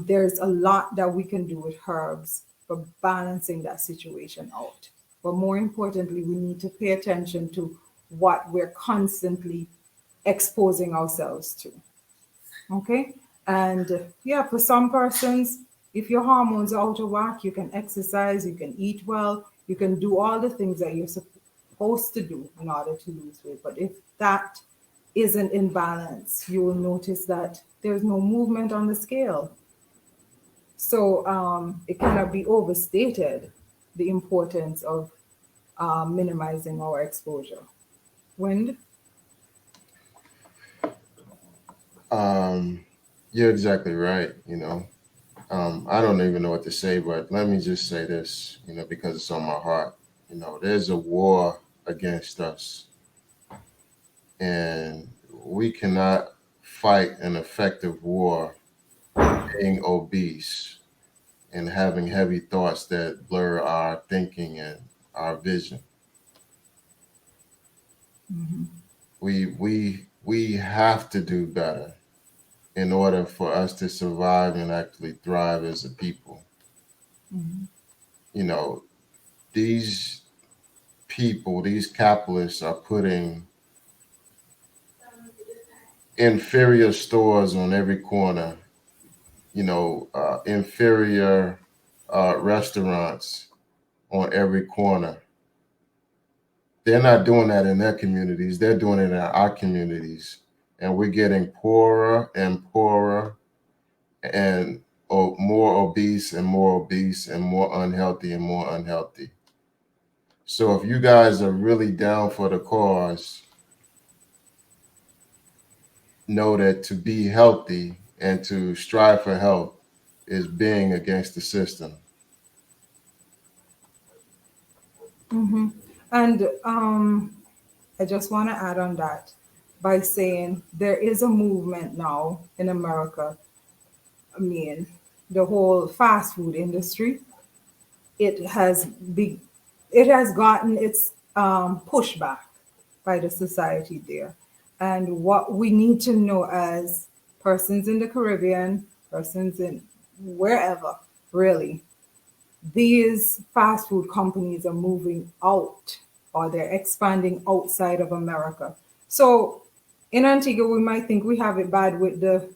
There's a lot that we can do with herbs for balancing that situation out. But more importantly, we need to pay attention to what we're constantly exposing ourselves to. Okay? And yeah, for some persons, if your hormones are out of whack, you can exercise, you can eat well, you can do all the things that you're supposed to do in order to lose weight. But if that isn't in balance, you will notice that there's no movement on the scale. So it cannot be overstated, the importance of minimizing our exposure. Wind? You're exactly right. I don't even know what to say, but let me just say this, because it's on my heart. There's a war against us, and we cannot fight an effective war being obese and having heavy thoughts that blur our thinking and our vision. Mm-hmm. We have to do better in order for us to survive and actually thrive as a people. Mm-hmm. These people, these capitalists are putting inferior stores on every corner, inferior restaurants on every corner. They're not doing that in their communities. They're doing it in our communities. And we're getting poorer and poorer and more obese and more obese and more unhealthy and more unhealthy. So if you guys are really down for the cause, know that to be healthy and to strive for health is being against the system. Mm-hmm. And I just want to add on that by saying there is a movement now in America. I mean, the whole fast food industry, it has big, it has gotten its pushback by the society there. And what we need to know as persons in the Caribbean, persons in wherever, really, these fast food companies are moving out or they're expanding outside of America. So in Antigua, we might think we have it bad with the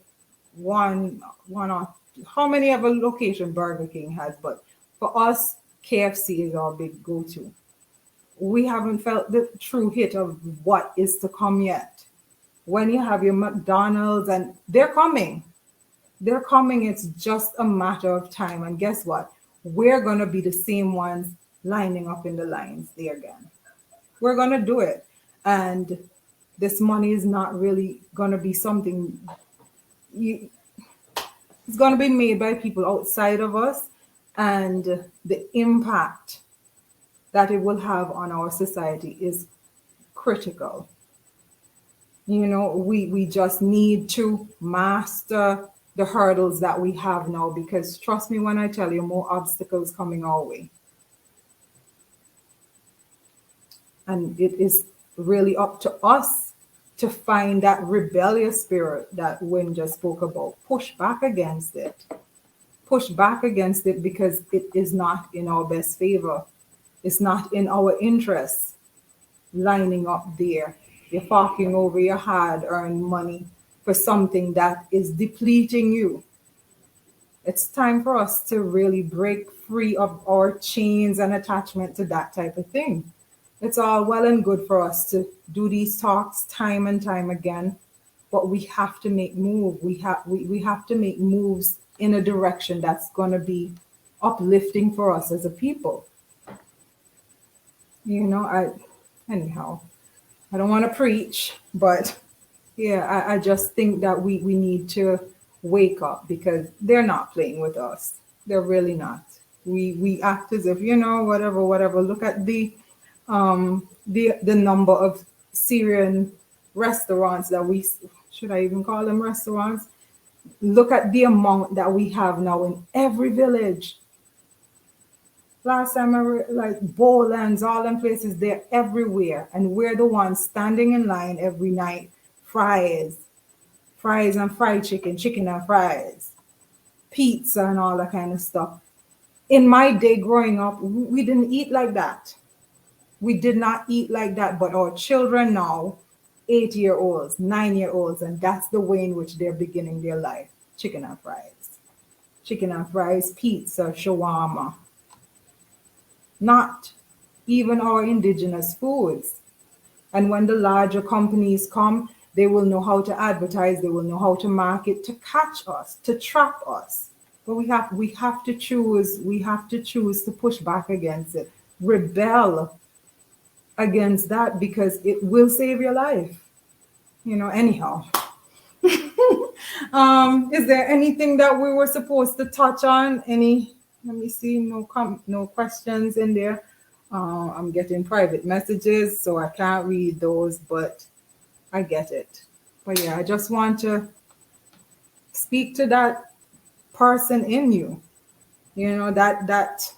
one or how many of a location Burger King has, but for us, KFC is our big go-to. We haven't felt the true hit of what is to come yet. When you have your McDonald's, and they're coming, it's just a matter of time. And guess what? We're going to be the same ones lining up in the lines there again. We're going to do it. And this money is not really going to be something it's going to be made by people outside of us, and the impact that it will have on our society is critical. We just need to master the hurdles that we have now, because trust me when I tell you, more obstacles coming our way. And it is really up to us to find that rebellious spirit that Wynn just spoke about. Push back against it. Push back against it, because it is not in our best favor. It's not in our interests lining up there. You're forking over your hard-earned money for something that is depleting you. It's time for us to really break free of our chains and attachment to that type of thing. It's all well and good for us to do these talks time and time again, but we have to make move. We have to make moves in a direction that's going to be uplifting for us as a people. Anyhow, I don't want to preach, but yeah, I just think that we need to wake up, because they're not playing with us. They're really not. We act as if, whatever. Look at the number of Syrian restaurants that we, should I even call them restaurants? Look at the amount that we have now in every village. Last time like Bowlands, all them places, they're everywhere. And we're the ones standing in line every night. Fries and fried chicken, chicken and fries, pizza and all that kind of stuff. In my day growing up, we didn't eat like that. We did not eat like that, but our children now, 8-year-olds, 9-year-olds, and that's the way in which they're beginning their life. Chicken and fries. Chicken and fries, pizza, shawarma. Not even our indigenous foods. And when the larger companies come, they will know how to advertise, they will know how to market to catch us, to trap us. But we have to choose to push back against it. Rebel against that because it will save your life. Anyhow. Is there anything that we were supposed to touch on? Let me see, no questions in there. I'm getting private messages, so I can't read those, but I get it. But yeah, I just want to speak to that person in you, that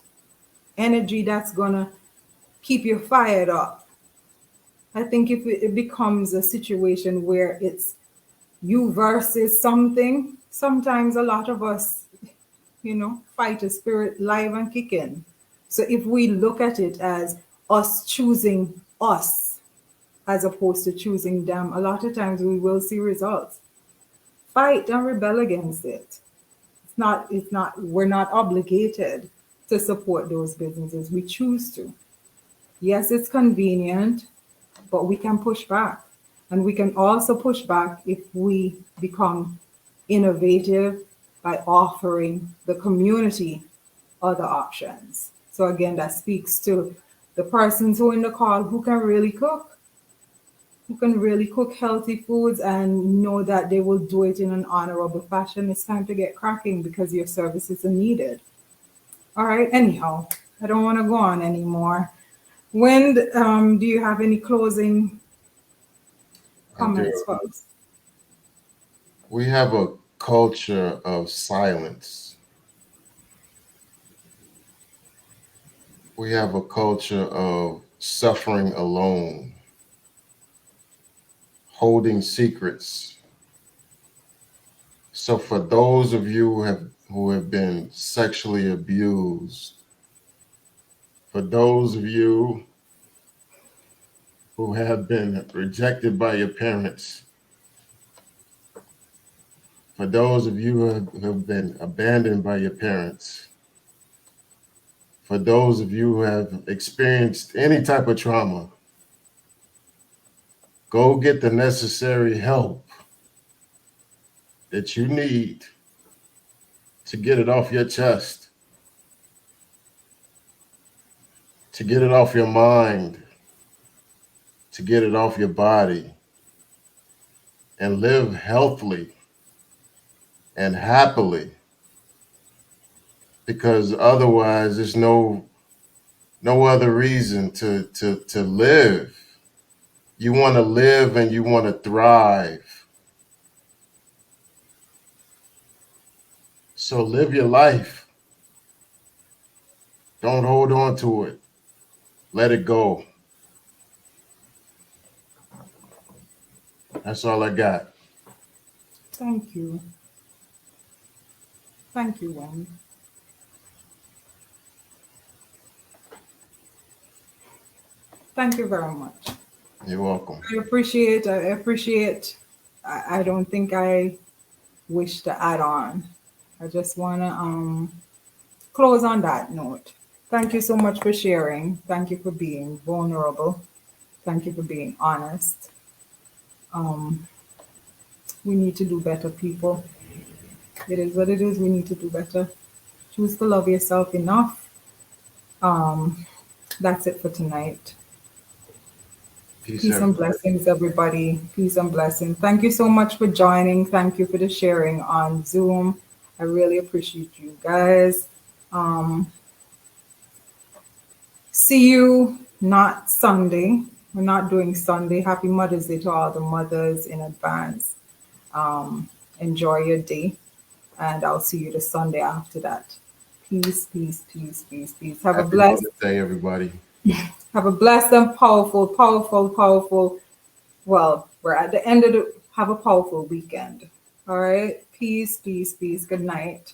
energy that's gonna keep you fired up. I think if it becomes a situation where it's you versus something, sometimes a lot of us, fight a spirit live and kicking. So if we look at it as us choosing us as opposed to choosing them, a lot of times we will see results. Fight and rebel against it. We're not obligated to support those businesses. We choose to. Yes, it's convenient, but we can push back. And we can also push back if we become innovative by offering the community other options. So again, that speaks to the persons who are in the call who can really cook healthy foods and know that they will do it in an honorable fashion. It's time to get cracking because your services are needed. All right, anyhow, I don't want to go on anymore. When do you have any closing comments, folks? We have a culture of silence. We have a culture of suffering alone, holding secrets. So for those of you who have been sexually abused, for those of you who have been rejected by your parents, for those of you who have been abandoned by your parents, for those of you who have experienced any type of trauma, go get the necessary help that you need to get it off your chest, to get it off your mind, to get it off your body, and live healthily and happily. Because otherwise, there's no other reason to live. You want to live and you want to thrive. So live your life. Don't hold on to it. Let it go. That's all I got. Thank you. Thank you, Wayne. Thank you very much. You're welcome. I appreciate. I don't think I wish to add on. I just want to close on that note. Thank you so much for sharing. Thank you for being vulnerable. Thank you for being honest. We need to do better, people. It is what it is. We need to do better. Choose to love yourself enough. That's it for tonight. Peace and blessings, everybody. Peace and blessings. Thank you so much for joining. Thank you for the sharing on Zoom. I really appreciate you guys. See you not Sunday. We're not doing Sunday. Happy Mother's Day to all the mothers in advance. Enjoy your day. And I'll see you the Sunday after that. Peace, peace, peace, peace, peace. Have a Happy blessed, Mother's Day, everybody. and powerful. Well, we're at the end of the. Have a powerful weekend. All right. Peace, peace, peace. Good night.